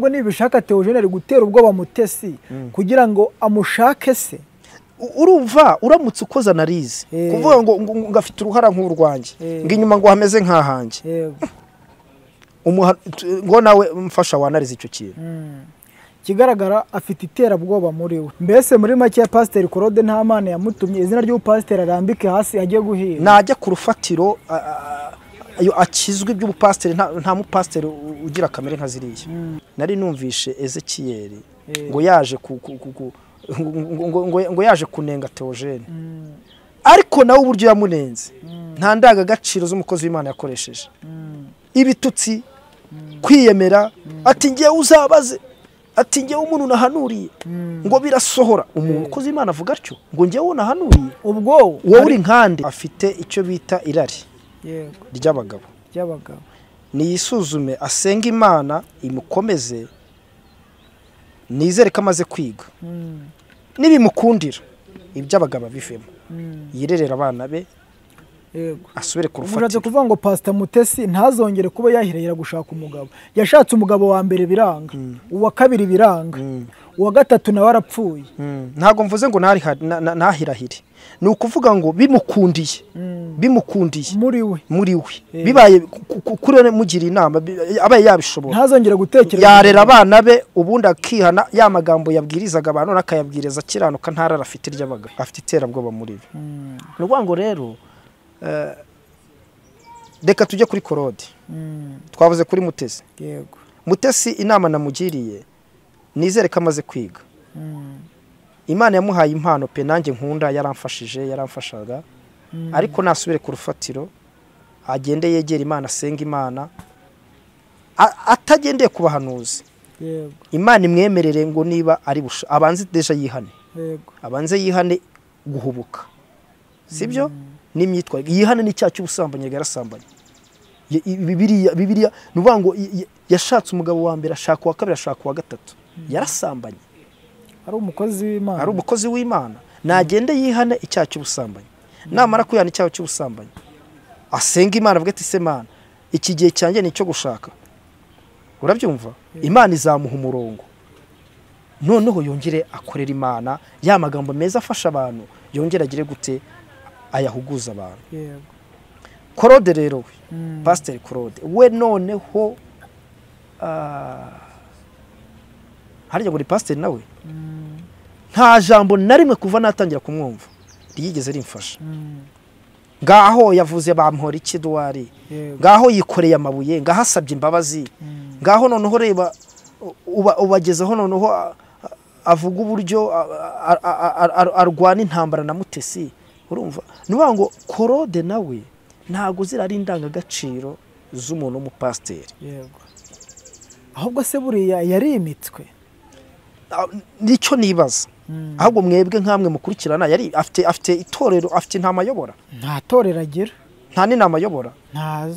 ngo nibishaka Theogene ari gutera ubwoba Mutesi kugira ngo amushake se urumva uramutse ukoza analize kuvuga ngo ngafite uruhara nk'urwanjye ngo inyuma ngo hameze nk'ahanjye ngo nawe mfasha wanarize icyo kintu kigaragara afite iterabwoba muri we mbese muri make ya Pasteur Claude nta mana yamutumye izina ry'ubupasiteri arambike hasi agiye guhira najya ku rufatiro ayo akizwe iby'ubupasiteri nta mupasiteri ugira kamere nka ziriya nari numvishe Ezekiel ngo yaje ngo yaje kunenga Theogene ariko nawe uburyo yamunenze nta ndangagaciro z'umukozi w'Imana yakoresheje ibitutsi kwiyemera ati ngiye uzabaze ati ngiye umuntu nahanuriye ngo birasohora umukozi w'Imana avuga atyo ngo ngiye unahanuriye ubwo wowe uri nkande afite icyo bita irari ry'abagabo niyisuzume asenga Imana imukomeze nizere ko amaze kwiga nibimukundira iby'abagabo bivemo yirerera abana be asubire ku rufatiro muraje kuvuga ngo Pastor Mutesi ntazongere kuba yahirahira gushaka umugabo yashatse umugabo wa mbere biranga uwa kabiri biranga uwa gatatu nawe arapfuye ntago mvuze ngo nahirahire ni ukuvuga ngo bimukundiye muri we bibaye kuri mugira inama abaye yabishobora ntazongere gutekereza yarera abana be ubundi akihana ya magambo yabwirizaga abantu nakayabwiriza kiranuka ntarara afite ry'abaga afite iterabwoba muri we no ngo rero reka tujye kuri Claude twavuze kuri Mutesi yego Mutesi inama namugiriye nizere ko amaze kwiga Imana yamuhaye impano pe nanjye nkunda yaramfashaga ariko nasubire ku rufatiro agende yegera Imana asenga Imana atagendeye kubahanuzi yego Imana imwemerere ngo niba ari busha abanze deja yihane yego abanze yihane guhubuka sibyo n'imyitwarire yihane n'icyaha cy'ubusambanyi yarasambanye Bibiliya nuvuga ngo yashatse umugabo wa mbere ashaka wa kabiri ashaka wa gatatu yarasambanye ari umukozi w'Imana nagende yihane icyaha cy'ubusambanyi namara kuyana icyaha cy'ubusambanyi asenga Imana avuga ati se Mana iki gihe cyanjye nicyo gushaka urabyumva Imana izamuha umurongo noneho yongere akorera Imana ya magambo meza afasha abantu yongere agire gute ayahuguza abantu yego Claude rero we Pasteur Claude we noneho harya ngo ni pasteur nawe nta jambo na rimwe kuva natangira kumwumva ryigeze rimfasha ngaho yavuze bampora iki Duwari ngaho yikoreye amabuye ngaho asabye imbabazi ngaho noneho reba ubagezeho noneho avuga uburyo arwana intambara na Mutesi urumva nuvuga ngo Claude nawe ntago zirari indangagaciro z'umuntu w'umupasiteri yego ahubwo se buriya yarimitswe nicyo nibaza ahubwo mwebwe nkamwe mukurikirana yari afite itorero afite intama yobora nta torero agira nta n'inama yobora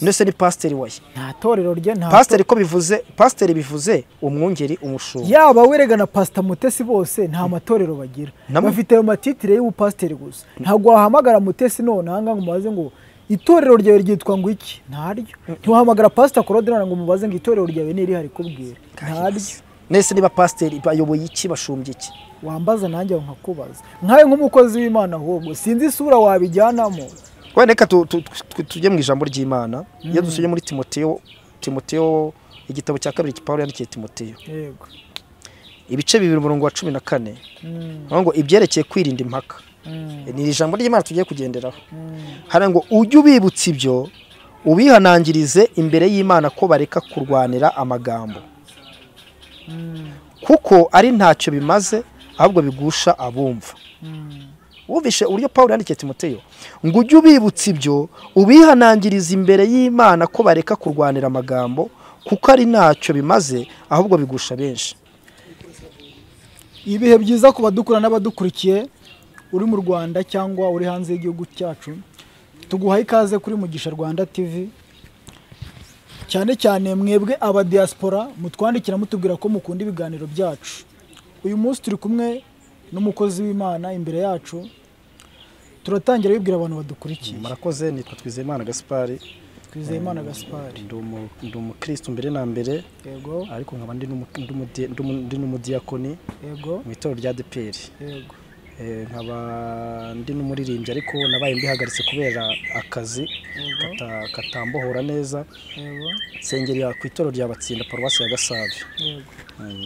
nese ni pasiteri waye nta torero rye nta pasiteri ko bivuze pasiteri bivuze umwungeri umushumba yaba werega na Pastor Mutesi bose nta matorero bagira bafite ayo matitire y'ubupasiteri gusa ntabwo wahamagara Mutesi none hanga ngo mubaze ngo itorero ryawe ryitwa ngo iki ntaryo ntuhamagara Pastor Claude ngo mubaze ngo itorero ryawe ni rihari kubwira ntaryo nese niba pasiteri bayoboye iki bashumbye iki wambaza nanjye nkakubaza nkaye nk'umukozi w'Imana ahubwo sinzi isura wabijyanamo reka tujye mu ijambo ry'Imana iyo dusubye muri Timoteyo igitabo cya kabiri Paulo yandikiye Timoteyo yego ibice 2:14 ngo ibyerekeye kwirinda impaka ni ijambo ry'Imana tugiye kugenderaho hari ngo ujye ubibutsa ibyo ubihanangirize imbere y'Imana ko bareka kurwanira amagambo kuko ari ntacyo bimaze ahubwo bigusha abumva wumvishe uburyo Paulo yandikiye Timoteyo ngo ujye ubibutsa ibyo ubihanangiriza imbere y'Imana ko bareka kurwanira amagambo kuko ari ntacyo bimaze ahubwo bigusha benshi ibihe byiza ku badukura n'abadukurikiye uri mu Rwanda cyangwa uri hanze y'igihugu cyacu tuguhaye ikaze kuri Mugisha Rwanda TV cyane cyane mwebwe aba diaspora mutwandikira mutubwira ko mukunda ibiganiro byacu uyu munsi turi kumwe n'umukozi w'Imana imbere yacu turatangira bibwira abantu badukurikiye murakoze nitwa Twizeyimana Gaspard Twizeyimana Gaspard. Ndi umukristo mbere na mbere. Yego. Ariko nkaba ndi n'umudiyakoni. Yego. Mu itorero rya ADEPR. Yego. Nkaba ndi n'umuririmbyi ariko nabaye mbihagaritse kubera akazi katambohora neza. Yego. Sengera ku itorero rya Batsinda Paruwasi ya Gasave. Yego.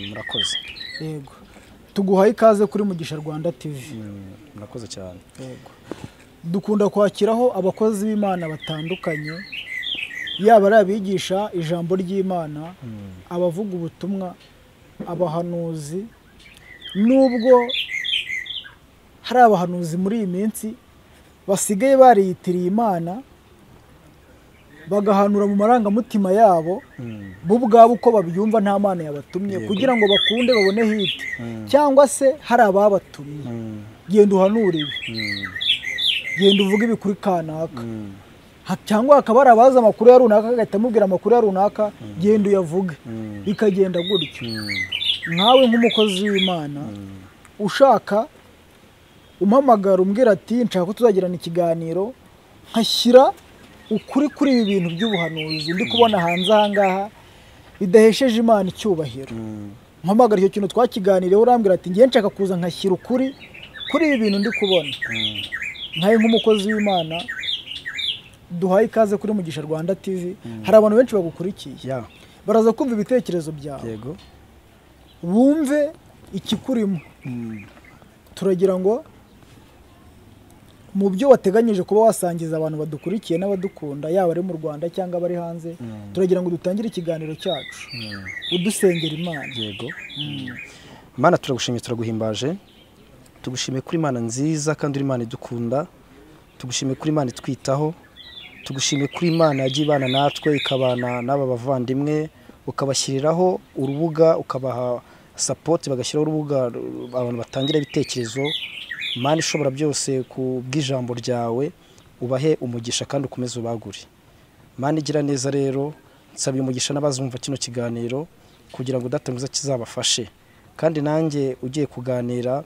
Murakoze. Yego. Tuguhaye ikaze kuri Mugisha Rwanda TV. Murakoze cyane. Yego. Dukunda kwakiraho abakozi b'Imana batandukanye, yaba ari abigisha ijambo ry'Imana, abavuga ubutumwa, abahanuzi, nubwo hari abahanuzi muri iyi minsi basigaye bariyitiriye Imana bagahanura mu marangamutima yabo bo ubwabo uko babyumva nta Mana yabatumye kugira ngo bakunde babone hiti, cyangwa se hari ababatumye genda uhanura ibi, genda uvuga ibi kuri kanaka, cyangwa hakaba hari abazi amakuru ya runaka agahita amubwira amakuru ya runaka genda uyavuge, bikagenda gutyo. Nkawe nk'umukozi w'Imana ushaka umpamagara umbwira ati nshaka ko tuzagirana ikiganiro nkashyira ukuri kuri ibi bintu by'ubuhanuzi ndi kubona hanze aha ngaha bidahesheje Imana icyubahiro, mpamagara icyo kintu twakiganiriyeho urambwira ati ngiye nshaka kuza nkashyira ukuri kuri ibi bintu ndi kubona. Nkaye nk'umukozi w'Imana duhaye ikaze kuri Mugisha Rwanda TV. Hari abantu benshi bagukurikiye, baraza kumva ibitekerezo byawe. Yego. Bumve ikikurimo. Turagira ngo mu byo wateganyije kuba wasangiza abantu badukurikiye n'abadukunda, yaba ari mu Rwanda cyangwa abari hanze, turagira ngo dutangire ikiganiro cyacu udusengera Imana. Yego. Imana turagushimiye, turaguhimbaje, tugushimiye kuri Imana nziza kandi uri Imana idukunda, tugushimiye kuri Imana itwitaho, tugushimiye kuri Imana yagiye ibana natwe ikabana n'aba bavandimwe, ukabashyiriraho urubuga, ukabaha support, bagashyiraho urubuga abantu batangira ibitekerezo. Imana ishobora byose ku bw'ijambo ryawe, ubahe umugisha kandi ukomeze ubagure. Imana igira neza rero, nsabye umugisha n'abazumva kino kiganiro kugira ngo datanguza kizabafashe, kandi nanjye ugiye kuganira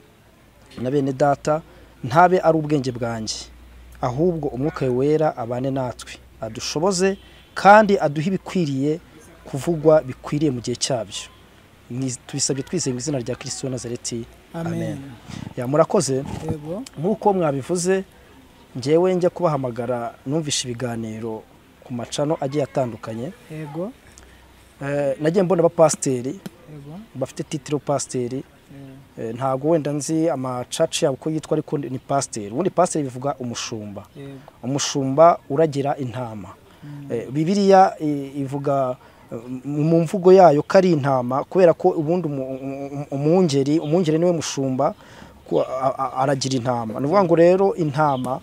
na bene data ntabe ari ubwenge bwanjye, ahubwo umwuka wera abane natwe, adushoboze kandi aduhe ibikwiriye kuvugwa bikwiriye mu gihe cyabyo. Tubisabye twizeye mu izina rya Kristo wa Nazareti. Amen. Ya murakoze. Yego. Nkuko mwabivuze, ngewe njya kubahamagara numvisha ibiganiro ku macano agiye atandukanye. Yego. Nagiye mbona abapasteri. Yego. Bafite titiro pasteri. Ntago wenda nzi amacaci yabo ko yitwa, ariko ni pasteri. Ubundi pasteri bivuga umushumba. Yego. Umushumba uragira intama. Bibiliya ivuga mu mvugo yayo kari intama, kubera ko ubundi umwungeri niwe mushumba, aragira intama. Nuvuga ngo rero intama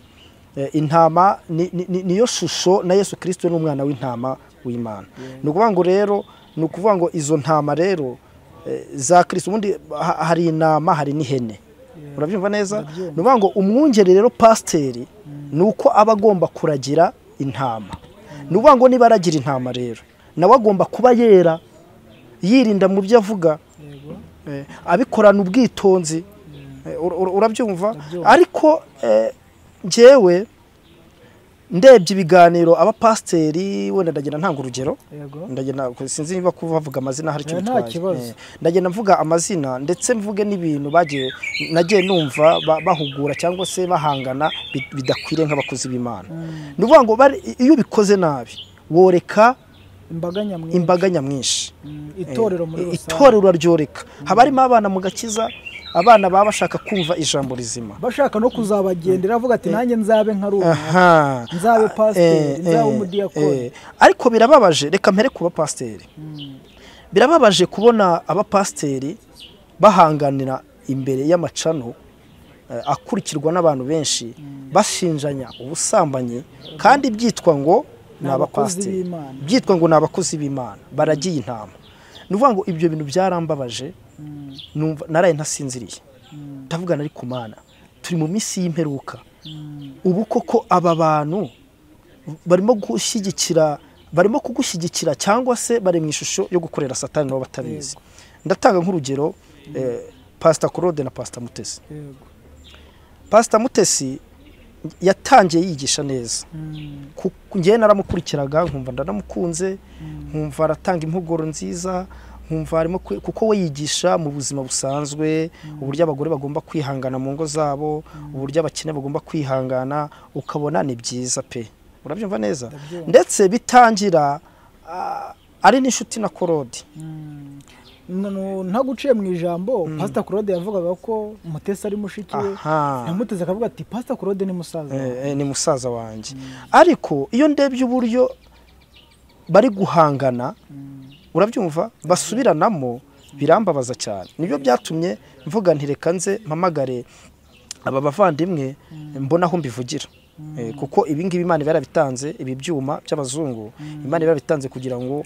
niyo shusho na Yesu Kristo n'umwana w'intama w'Imana. Nukuvuga ngo rero nukuvuga ngo izo ntama rero za Kristo, ubundi hari intama hari n'ihene. Urabyumva neza? Nukuvuga ngo umwungeri rero pasteri nuko aba agomba kuragira intama. Nukuvuga ngo niba aragira intama rero nawe agomba kuba yera, yirinda mu byo avuga, abikorana ubwitonzi. Urabyumva? Ariko njyewe ndebye ibiganiro abapasteri, wenda ndagenda ntanga urugero, ndagenda sinzi niba kuvuga amazina hari cyo bitwaye, ndagenda mvuga amazina ndetse mvuge n'ibintu nagiye numva bahugura cyangwa se bahangana bidakwiriye nk'abakozi b'Imana. Nuvuga ngo iyo bikoze nabi woreka imbaga nyamwinshi, itorero muri rusange, itorero uraryoreka. Haba harimo abana mu gakiza, abana baba bashaka kumva ijambo rizima, bashaka no kuzabagendera, avuga ati nanjye nzabe nka runaka, nzabe pasiteri, nzabe umudiyakoni. Ariko birababaje, reka mpere kuba pasiteri, birababaje kubona abapasiteri bahanganira imbere y'amacano akurikirwa n'abantu benshi, bashinjanya ubusambanyi, kandi byitwa ngo ni abapasiteri, byitwa ngo ni abakozi b'Imana baragiye intama. Nuvuga ngo ibyo bintu byarambabaje, numva naraye ntasinziriye, ndavugana ari ku Mana, turi mu minsi y'imperuka. Ubu koko aba bantu barimo kugushyigikira cyangwa se bari mu ishusho yo gukorera Satani nabo batabizi. Ndatanga nk'urugero Pastor Claude na Pastor Mutesi. Pastor Mutesi yatangiye yigisha neza ngewe naramukurikiraga nkumva ndanamukunze nkumva aratanga impuguro nziza nkumva harimo kuko we yigisha mu buzima busanzwe uburyo abagore bagomba kwihangana mu ngo zabo uburyo abakene bagomba kwihangana ukabona ni byiza pe urabyumva neza ndetse bitangira ari n'inshuti na Claude ntaguciye mu ijambo Pastor Claude yavugaga ko Mutesi ari mushiki we namuteze akavuga ati Pastor Claude ni musaza ni musaza wanjye ariko iyo ndebye uburyo bari guhangana urabyumva basubiranamo birambabaza cyane nibyo byatumye mvuga nti reka nze mpamagare aba bavandimwe mbona aho mbivugira kuko ibingibi Imana yarabitanze ibi byuma by'abazungu Imana yarabitanze kugira ngo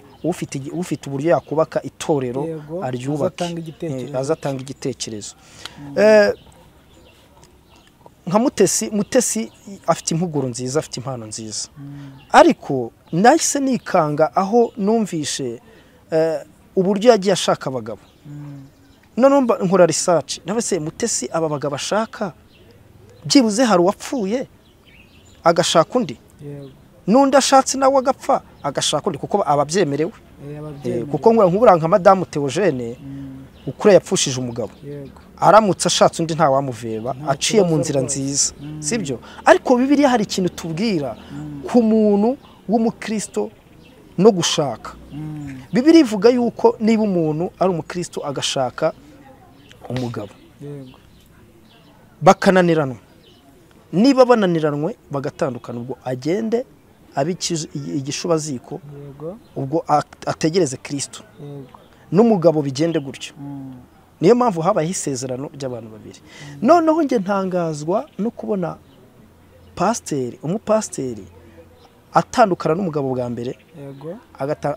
ufite uburyo yakubaka itorero aryubake azatanga igitekerezo nka Mutesi afite impuguro nziza afite impano nziza ariko nahise nikanga aho numvishe uburyo yagiye ashaka abagabo none nkora research nawe se Mutesi aba bagabo ashaka byibuze hari uwapfuye agashaka undi n'undi ashatse nawe agapfa agashaka undi kuko ababyemerewe kuko nkubura nka Madame Theogene ukure yapfushije umugabo aramutse ashatse undi nta wamuveba aciye mu nzira nziza sibyo ariko Bibiliya hari ikintu tubwira ku muntu w'umukristo no gushaka Bibiliya ivuga yuko niba umuntu ari umukristo agashaka umugabo bakananiranwa niba bananiranwe bagatandukana ubwo agende abikize igishubaziko ubwo ategereze Kristo n'umugabo bigende gutyo niyo mpamvu habaye isezerano ry'abantu babiri noneho nge ntangazwa no kubona umupasteri atandukana n'umugabo bwa mbere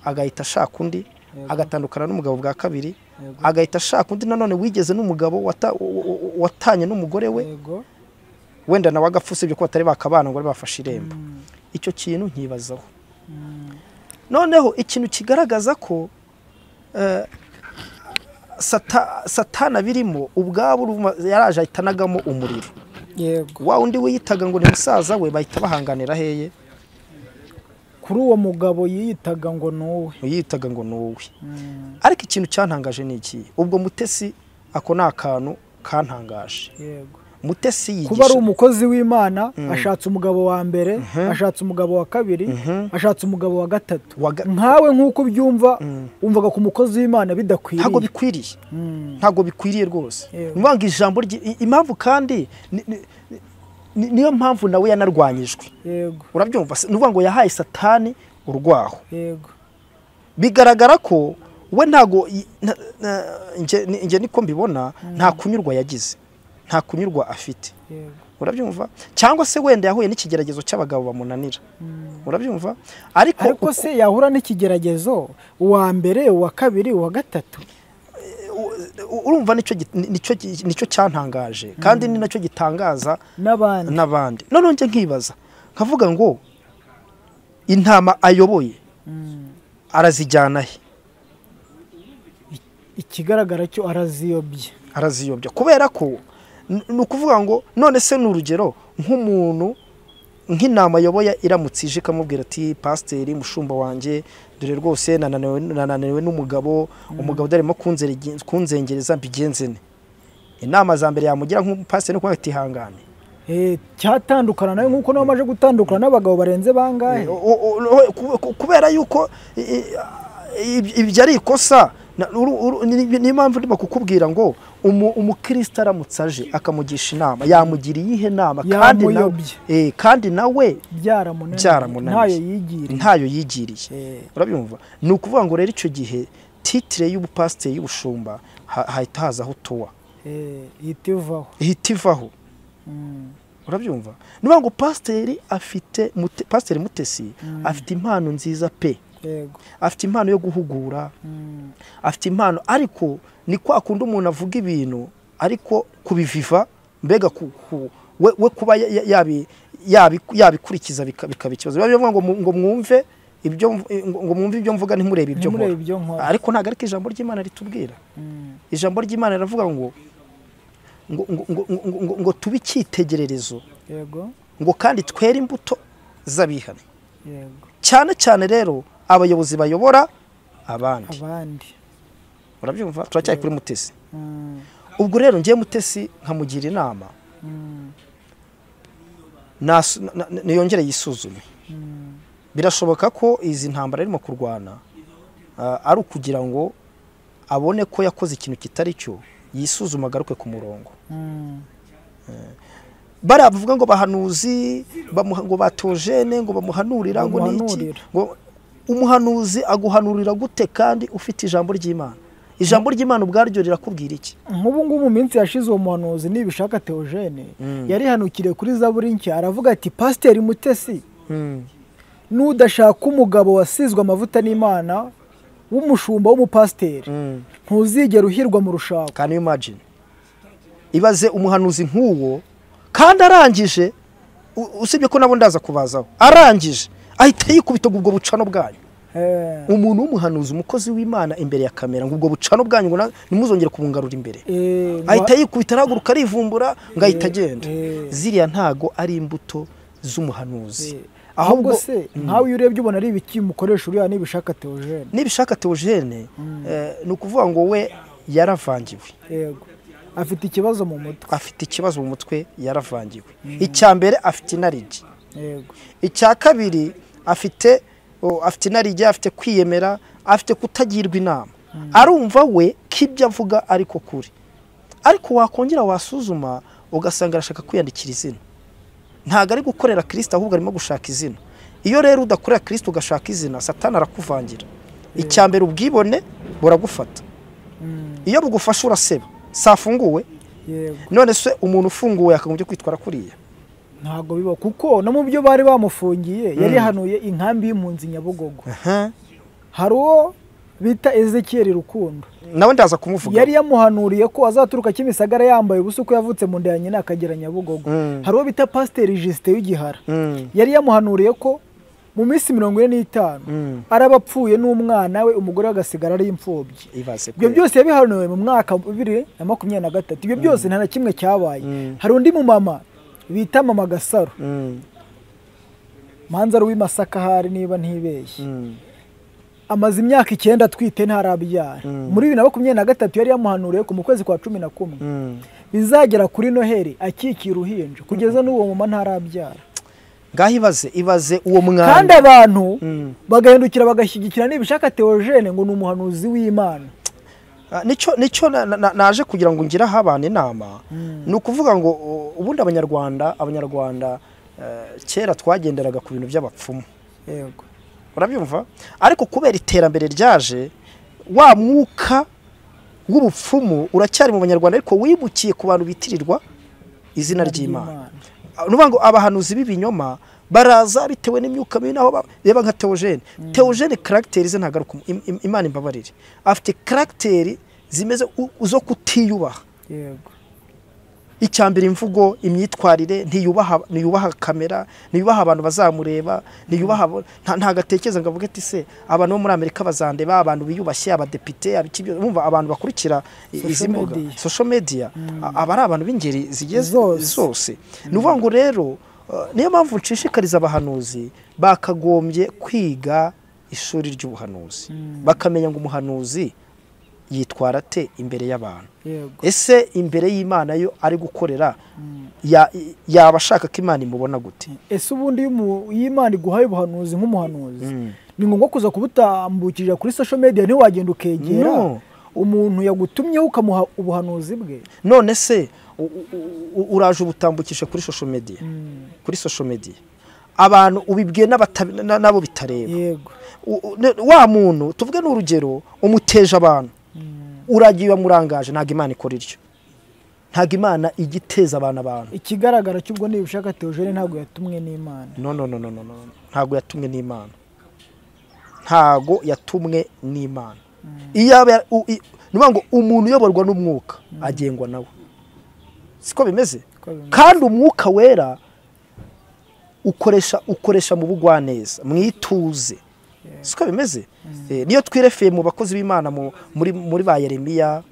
agahita ashaka undi agatandukana n'umugabo bwa kabiri agahita ashaka undi nanone wigeze n'umugabo watanye n'umugore we wenda nawe agapfuse ibyo ko batari bakabana ngo bafashe irembo icyo kintu nkibazaho noneho ikintu kigaragaza ko satana birimo ubwabo yaraje ahitanagamo umuriro wa undi wiyitaga ngo ni musaza we bahita bahanganira heye kuri uwo mugabo yiyitaga ngo nuwe ariko ikintu cyantangaje ni iki ubwo Mutesi ako ni akantu kantangaje Mutesi yigisha kuba ari umukozi w'Imana ashatse umugabo wa mbere ashatse umugabo wa kabiri ashatse umugabo wa gatatu nkawe nkuko byumva umvaga ku mukozi w'Imana bidakwiriye ntago bikwiriye rwose nimwanga ijambo impamvu kandi niyo mpamvu nawe yanarwanyijwe urabyumva nuvuga ngo yahaye Satani urwaho bigaragara ko we ntago nge niko mbibona nta kunyurwa yagize nta kunyurwa afite urabyumva cyangwa se wenda yahuye n'ikigeragezo cy'abagabo bamunanira urabyumva ariko se yahura n'ikigeragezo uwa mbere uwa kabiri uwa gatatu urumva nicyo cyantangaje kandi ni nacyo gitangaza n'abandi none nje nkibaza nkavuga ngo intama ayoboye arazijyana he ikigaragara cyo araziyobya kubera ko nukuvuga ngo none se n'urugero nk'umuntu nk'inama ayoboye iramutse ije ikamubwira ati pasiteri mushumba wanjye dore rwose nananiwe n'umugabo umugabo udarimo kunzengereza mbigenzene inama za mbere yamugira nk'umupasiteri nuko atihangane cyatandukana nawe nkuko nawe amaje gutandukana n'abagabo barenze bangahe kubera yuko ibyo ari ikosa ni mpamvu ndimo kukubwira ngo umukristo aramutse aje akamugisha inama yamugira iyihe nama kandi nawe byaramunaniye ntayo yigiriye urabyumva ni ukuvuga ngo rero icyo gihe titire y'ubupasiteri y'ubushumba hahita hazaho tuwa ihita ivaho urabyumva nuvuga ngo pasiteri Mutesi afite impano nziza pe afite impano yo guhugura afite impano ariko ni kwa kundi umuntu avuga ibintu ariko kubiviva mbega we kuba yabikurikiza bikaba ikibazo bivuga ngo mwumve ibyo mvuga ntimurebe ibyo nkora ariko ntabwo ariko ijambo ry'Imana ritubwira ijambo ry'Imana riravuga ngo tube icyitegererezo ngo kandi twere imbuto z'abihane. yego cyane cyane rero abayobozi bayobora abandi. Urabyumva? Turacyari kuri Mutesi. Ubwo rero ngiye Mutesi nkamugira inama niyongere yisuzume. Birashoboka ko izi ntambara arimo kurwana ari ukugira ngo abone ko yakoze ikintu kitari cyo, yisuzuma agaruke ku murongo. Baravuga ngo bahanuzi ngo batojene ngo bamuhanurira ngo niki, ngo umuhanuzi aguhanurira gute kandi ufite ijambo ry'Imana? Ijambo ry'Imana ubwaryo rirakubwira iki? Nk'ubu ngubu mu minsi yashize uwo muhanuzi nibishaka Theogene yari hanukiriye kuri Zaburi nshya, aravuga ati Pasiteri Mutesi, nudashaka umugabo wasizwe amavuta n'Imana w'umushumba w'umupasiteri ntuzigera uhirwa mu rushako. Can you imagine? Ibaze umuhanuzi nk'uwo kandi arangije, usibye ko nabo ndaza kubazaho, arangije ahita yikubita ubwo bucano bwanyu. Umuntu w'umuhanuzi, umukozi w'Imana imbere ya kamera, ngo ubwo bucano bwanyu ngo nimuzongere kubungarura imbere. Ahita yikubita arahaguruka arivumbura ngo ahita agenda. Ziriya ntago ari imbuto z'umuhanuzi. Ahubwo se nkawe iyo urebye ubona ari ibiki mukoresha uriya nibishaka Theogene? Nibishaka Theogene ni ukuvuga ngo we yaravangiwe. Yego, afite ikibazo mu mutwe. Afite ikibazo mu mutwe, yaravangiwe. Icya mbere afite inarigi. Yego. Icya kabiri afite inarigi, afite kwiyemera, afite kutagirwa inama. Arumva we kibyo avuga ariko kuri. Ariko wakongera wasuzuma ugasanga arashaka kwiyandikira izina. Ntago ari gukorera Kristo, ahubwo arimo gushaka izina. Iyo rero udakorera Kristo ugashaka izina, Satani arakuvangira. Icya mbere ubwibone buragufata. Iyo bugufasha uraseba, safunguwe. Yego. None se umuntu ufunguwe akagombye kwitwara kuriya? Ntago biba, kuko no mu byo bari bamufungiye yari hanuye inkambi y'impunzi Nyabugogo. Hari uwo bita Ezekiel Rukundo, nawe ndaza kumuvuga. Yari yamuhanuriye ko azaturuka Kimisagara yambaye ubusa uko yavutse mu nda ya nyina akagera Nyabugogo. Hari uwo bita Pasiteri Justin w'Igihara, yari yamuhanuriye ko mu minsi 45 arabapfuye n'umwana we, umugore agasigara ari imfubyi. Ibyo byose yabihanuye mu mwaka 2023. Ibyo byose nta na kimwe cyabaye. Hari undi mu mama bita Mama Gasaro, Manzaro w'Imasaka hari niba ntibeshye, amaze imyaka 9 atwite ntarabyara. Muri 2023 yari yamuhanuriye ko mu kwezi kwa 11 bizagera kuri Noheli akikira uruhinja, kugeza n'uwo mama ntarabyara. Ngaho ibaze uwo mwana. Kandi abantu bagahindukira bagashyigikira nibishaka Theogene ngo ni umuhanuzi w'Imana. Nico naje kugira ngo ngira habana inama. Ni ukuvuga ngo ubundi abanyarwanda kera twagenderaga ku bintu by'abapfumu. Yego. Urabyumva? Ariko kubera iterambere ryaje, wa mwuka w'ubupfumu uracyari mu banyarwanda, ariko wibukiye ku bantu bitirirwa izina ry'Imana. Nuvuga ngo abahanuzi b'ibinyoma baraza bitewe n'imyuka mibi, naho reba nka Theogene. Theogene character ze ntagaruka, Imana imbabarire, afite character zimeze uzo kutiyubaha. Yego. Icyambere imvugo, imyitwarire, ntiyubaha kamera, ntiyubaha abantu bazamureba, ntiyubaha ntagatekereza ngo avuge ati se abantu bo muri Amerika bazandeba, abantu biyubashye, abadepite, abikibyo, bumva abantu bakurikira izi mbuga social media, abari abantu b'ingeri zigeze zose. Nuvuga ngo rero niyo mpamvu nshishikariza abahanuzi bakagombye kwiga ishuri ry'ubuhanuzi, bakamenya ngo umuhanuzi yitwara te imbere y'abantu. Ese imbere y'Imana yo ari gukorera yabashaka ko Imana imubona gute? Ese ubundi y'Imana iguhaye ubuhanuzi nk'umuhanuzi, ni ngombwa kuza kubutambukirira kuri social media ntiwagenda ukegera umuntu yagutumyeho ukamuha ubuhanuzi bwe? None se uraje ubutambukisha kuri social media, kuri social media abantu ubibwiye nabo bitareba. Yego. Wa muntu tuvuge n'urugero umuteje abantu, uragiye bamurangaje, ntago Imana ikora iryo. Ntago Imana igiteza abantu. Ikigaragara cy'ubwo nibishaka Theogene ntago yatumwe n'Imana. No. Ntago yatumwe n'Imana. Ntago yatumwe n'Imana. Nuvuga ngo umuntu uyoborwa n'umwuka agengwa nawe. Siko bimeze? Kandi umwuka wera ukoresha mu bugwaneza, mwituze. Siko bimeze? Niyo twirefeye mu bakozi b'Imana muri ba Yeremiya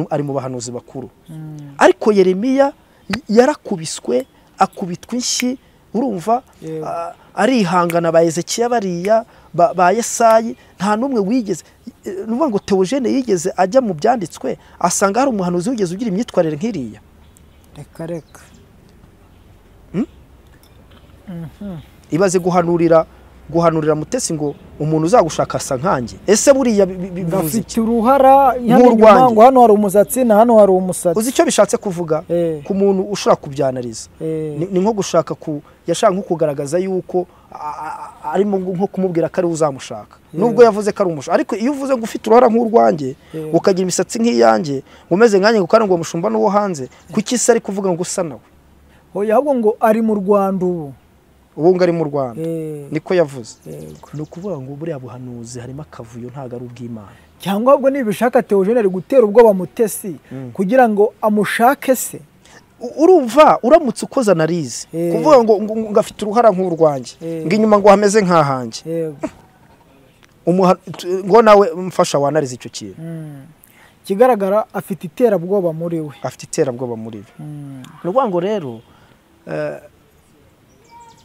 ari mu bahanuzi bakuru. Ariko Yeremiya yarakubiswe, akubitwa inshyi urumva arihangana ba Ezekiya bariya ba Yesayi nta numwe wigeze nuvuga ngo Theogene yigeze ajya mu byanditswe asanga hari umuhanuzi wigeze ugira imyitwarire nk'iriya reka ibaze guhanurira Mutesi ngo umuntu uzagushaka asa nkanjye ese buriya bivuze iki uruhara ngo hano hari umusatsi na hano hari umusatsi uzi icyo bishatse kuvuga ku muntu ushaka kubyanariza ni nko gushaka yashaka nko kugaragaza yuko arimo nko kumubwira ko ari uzamushaka nubwo yavuze ko ari umushaka ariko iyo uvuze ngo ufite uruhara nk'urwanjye ukagira imisatsi nk'iyanjye ngo umeze nkanjye ngo kandi ngo mushumba n'uwo hanze kuki se ari kuvuga ngo usa nawe oya ahubwo ngo ari mu Rwanda ubu ngo ari mu Rwanda niko yavuze ni ukuvuga ngo buriya buhanuzi harimo akavuyo ntabwo ari ubw'Imana cyangwa ahubwo nibishaka Theogene ari gutera ubwoba Mutesi kugira ngo amushake se urumva uramutse ukoze analize kuvuga ngo ngafite uruhara nk'urwanjye ngo inyuma ngo hameze nk'ahanjye ngo nawe mfasha wanarize icyo kintu kigaragara afite iterabwoba muri we ni ukuvuga ngo rero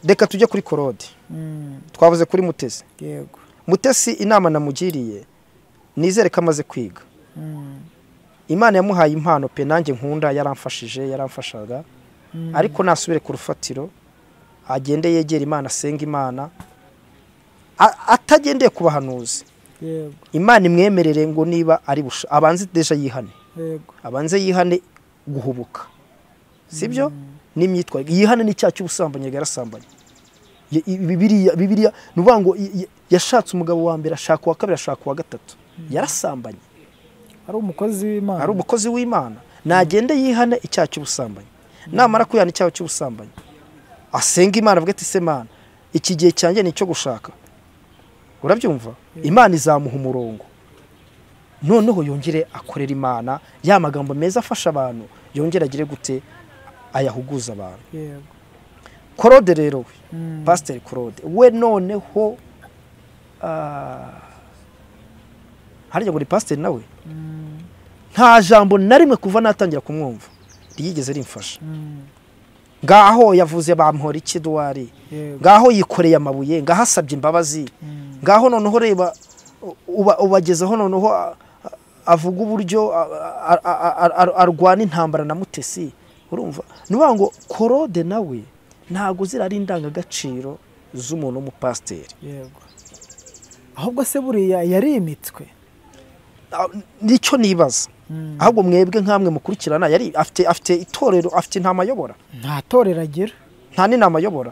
reka tujye kuri Claude twavuze kuri Mutesi Mutesi inama namugiriye nizere ko amaze kwiga Imana yamuhaye impano pe nanjye nkunda yaramfashaga ariko nasubire ku rufatiro agende yegera Imana asenga Imana atagendeye ku bahanuzi Imana imwemerere ngo niba ari abanze deja yihane guhubuka sibyo n'imyitwarire yihane n'icyaha cy'ubusambanyi yarasambanye Bibiliya nuvuga ngo yashatse umugabo wa mbere ashaka uwa kabiri ashaka uwa gatatu yarasambanye ari umukozi w'Imana nagende yihane icyaha cy'ubusambanyi namara kwihana icyaha cy'ubusambanyi asenga Imana avuga ati se Mana iki gihe cyanjye ni cyo gushaka urabyumva Imana izamuha umurongo noneho yongere akorera Imana ya magambo meza afasha abantu yongere agire gute ayahuguza abantu Claude rero Pastor Claude we noneho harya ngo ni pastor nawe nta jambo na rimwe kuva natangira kumwumva yigeze rimfasha ngaho yavuze bamuhora iki Duwari ngaho yikoreye amabuye ngaho asabye imbabazi ngaho noneho reba ubagezeho noneho avuga uburyo arwana intambara na Mutesi urumva nuvuga ngo Claude nawe ntago zirari indangagaciro z'umuntu w'umupasiteri ahubwo se buriya yarimitswe nicyo nibaza ahubwo mwebwe nkamwe mukurikirana yari afite itorero afite intama ayobora nta torero agira nta n'inama ayobora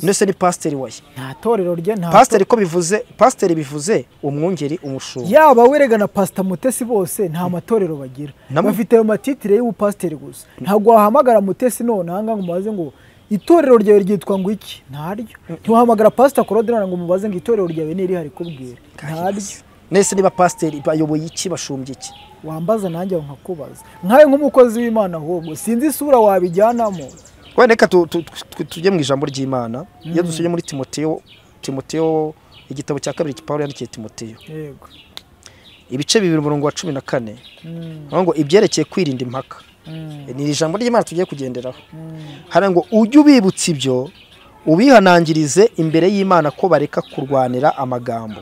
nese ni pasiteri waye nta torero rye nta pasiteri ko bivuze pasiteri bivuze umwungeri umushumba yaba werega na Pastor Mutesi bose nta matorero bagira bafite ayo matitire y'ubupasiteri gusa ntabwo wahamagara Mutesi none hanga ngo mubaze ngo itorero ryawe ryitwa ngo iki ntaryo ntiwahamagara Pastor Claude ngo mubaze ngo itorero ryawe ni rihari kubwira ntaryo nese niba pasiteri bayoboye iki bashumbye iki wambaza nanjye nkakubaza nkaye nk'umukozi w'Imana ahubwo sinzi isura wabijyanamo reka tujye mu ijambo ry'Imana iyo dusubye muri Timoteyo igitabo cya kabiri Paulo yandikiye Timoteyo ibice 2:14 ngo ibyerekeye kwirinda impaka ni ijambo ry'Imana tugiye kugenderaho hari ngo ujye ubibutsa ibyo ubihanangirize imbere y'Imana ko bareka kurwanira amagambo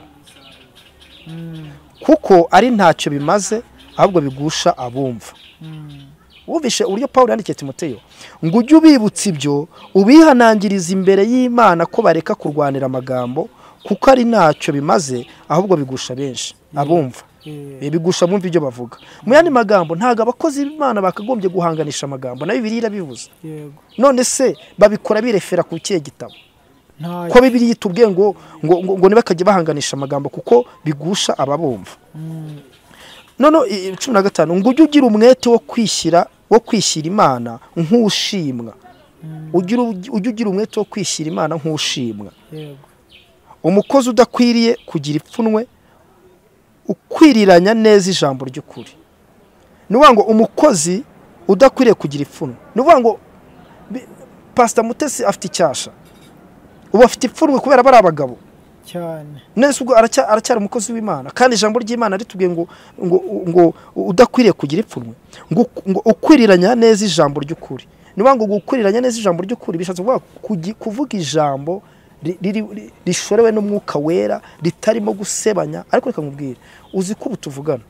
kuko ari ntacyo bimaze ahubwo bigusha abumva wumvishe uburyo Paulo yandikiye Timoteyo ngo ujye ubibutsa ibyo ubihanangiriza imbere y'Imana ko bareka kurwanira amagambo kuko ari ntacyo bimaze ahubwo bigusha benshi abumva bigusha bumva ibyo bavuga mu yandi magambo ntago abakozi b'Imana bakagombye guhanganisha amagambo na Bibiliya irabivuze none se babikora birefera ku kiye gitabo ko Bibiliya itubwiye ngo nibakajye bahanganisha amagambo kuko bigusha ababumva none 15 ngo ujye ugira umwete wo kwishyira Imana nk'ushimwa ujye ugira umwete wo kwishyira Imana nk'ushimwa umukozi udakwiriye kugira ipfunwe ukwiriranya neza ijambo ry'ukuri nuvuga ngo umukozi udakwiriye kugira ipfunwe nuvuga ngo Pastor Mutesi afite icyasha ubu afite ipfunwe kubera bari abagabo cyane nese ubwo aracyari umukozi w'Imana kandi ijambo ry'Imana ritubwiye ngo udakwiriye kugira ipfunwe ngo ukwiriranya neza ijambo ry'ukuri niba ngo gukuriranya neza ijambo ry'ukuri bishatse kuvuga ijambo rishorewe n'umwuka wera ritarimo gusebanya. Ariko reka nkubwire, uzi ko tuvugana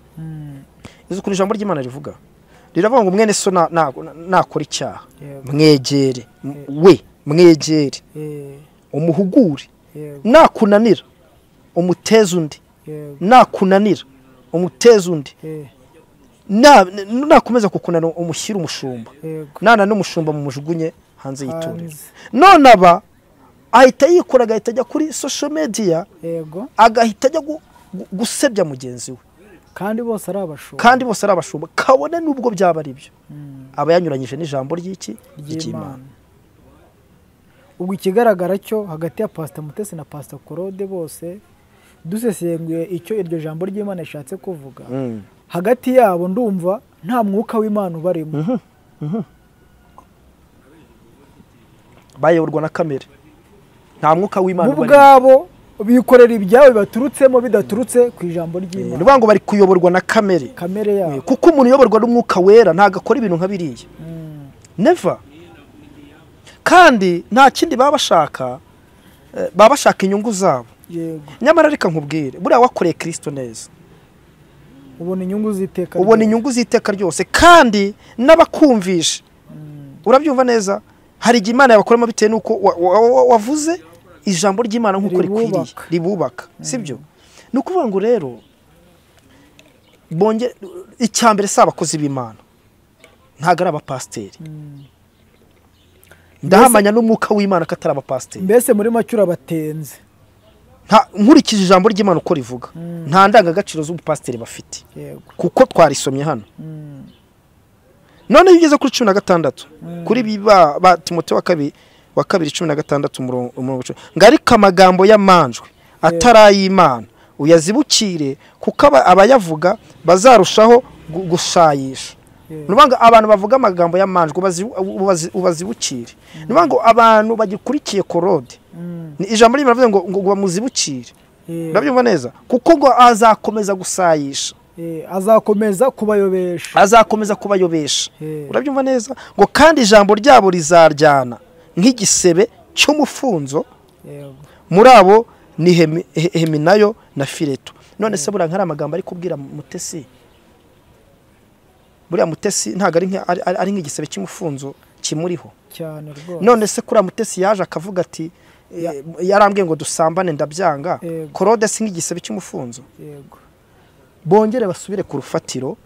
uzi ko ijambo ry'Imana rivuga riravuga ngo mwene so nakora icyaha mwegere mwegere umuhugure, nakunanira umuteze undi, nakunanira umuteze undi, nakomeza kukunanira umushyira umushumba, nana n'umushumba mumujugunye hanze y'itorero. None aba ahita yikora, agahita ajya kuri social media, agahita ajya gusebya mugenzi we, kandi bose ari abashumba, kabone n'ubwo byaba ari byo aba yanyuranyije n'ijambo ry'Imana. Ubwo ikigaragara cyo hagati ya Pastor Mutesi na Pastor Claude bose dusesenguye icyo iryo jambo ry'Imana rishatse kuvuga, hagati yabo ndumva nta mwuka w'Imana ubarimo. Bayoborwa na kamere, nta mwuka w'Imana ubarimo. Ubwabo bikorera ibyabo bibaturutsemo bidaturutse ku ijambo ry'Imana. Nivuga ngo bari kuyoborwa na kamere yabo, kuko umuntu uyoborwa n'umwuka wera ntago akora ibintu nka biriya. Never. Kandi nta kindi baba bashaka inyungu zabo. Nyamara reka nkubwire, buriya wakoreye Kristo neza ubona inyungu z'iteka ryose, kandi n'abakumvisha urabyumva neza. Hari igihe Imana yabakoramo bitewe n'uko wavuze ijambo ry'Imana nk'uko rikwiriye ribubaka, sibyo? Ni ukuvuga ngo rero icyambere si abakozi b'Imana, ntago ari abapasiteri. Ndahamanya n'umwuka w'Imana ko atari abapasiteri. Mbese muri make urabatenze. Nkurikije ijambo ry'Imana uko rivuga, nta ndangagaciro z'ubupasiteri bafite, kuko twarisomye hano. None yigeze kuri 16 kuri ba Timote wa 2:16 umurongo ngarika amagambo y'amanjwe atarayimana uyazibukire, kuko abayavuga bazarushaho gushayisha. Nubanga abantu bavuga amagambo y'amanjwe ubazibukire. Nubanga abantu bagikurikiye Claude, ni ijambo ry'Imana ngo bamuzibukire. Urabyumva neza, kuko ngo azakomeza gusayisha, azakomeza kubayobesha. Urabyumva neza, ngo kandi ijambo ryabo rizaryana nk'igisebe cy'umufunzo. Muri abo ni Heminayo na Fileto. None se buriya nkari amagambo ari kubwira Mutesi, buriya Mutesi ntago ari nk'igisebe cy'umufunzo kimuriho cyane rwose. None se kuri Mutesi yaje akavuga ati yarambwiye ngo dusambane ndabyanga, Claude si nk'igisebe cy'umufunzo. Bongere basubire ku rufatiro,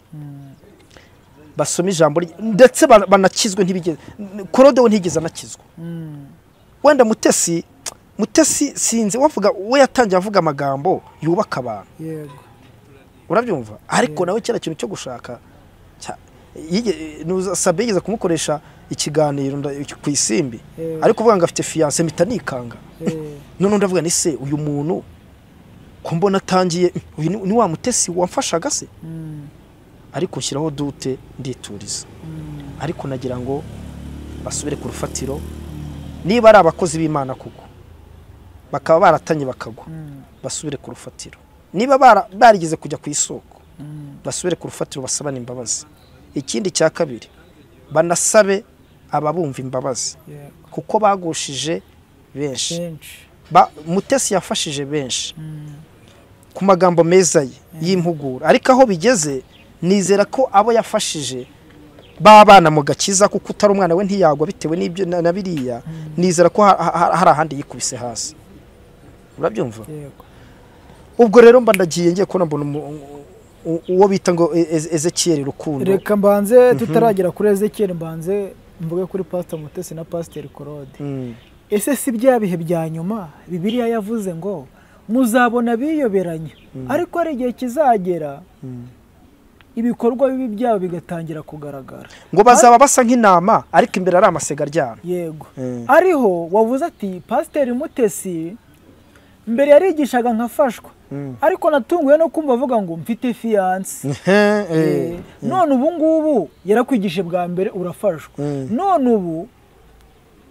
basoma ijambo ndetse banakizwe. Ntibigeze Claude we ntigeze anakizwa. Wenda Mutesi sinzi wavuga, we yatangiye avuga amagambo yubaka abantu, urabyumva. Ariko nawe cyera kintu cyo gushaka Sabe yigeze kumukoresha ikiganiro ku Isimbi, ariko uvuga ngo afite fiance mpita nikanga. None ndavuga ni se uyu muntu ko mbona atangiye, ni wa Mutesi wamfashaga se? Ariko nshyiraho dute ndituriza. Ariko nagira ngo basubire ku rufatiro, niba ari abakozi b'Imana kuko bakaba baratanye bakagwa, basubire ku rufatiro. Niba barigeze kujya ku isoko, basubire ku rufatiro, basabane imbabazi. Ikindi cya kabiri, banasabe ababumva imbabazi, kuko bagushije benshi. Mutesi yafashije benshi ku magambo meza y'impugura, ariko aho bigeze nizera ko abo yafashije babana mu gakiza, kuko utari umwana we ntiyagwa bitewe n'ibyo na biriya. Nizera ko hari ahandi yikubise hasi. Urabyumva? Ubwo rero mba ndagiye ngiye kubona mbona uwo bita ngo Ezekiel Rukundo. Reka mbanze tutaragera kuri Ezekiel, mbanze mvuge kuri Pastor Mutesi na Pastor Claude. Ese si bya bihe bya nyuma Bibiliya yavuze ngo muzabona biyoberanya, ariko ari igihe kizagera ibikorwa bibi byabo bigatangira kugaragara, ngo bazaba basa nk'intama ariko imbere ari amasega aryana. Yego. Ariho wavuze ati Pastor Mutesi mbere yarigishaga nkafashwa, ariko natunguye no kumva avuga ngo mfite fiance. None ubu ngubu yarakwigishe bwa mbere urafashwa, none ubu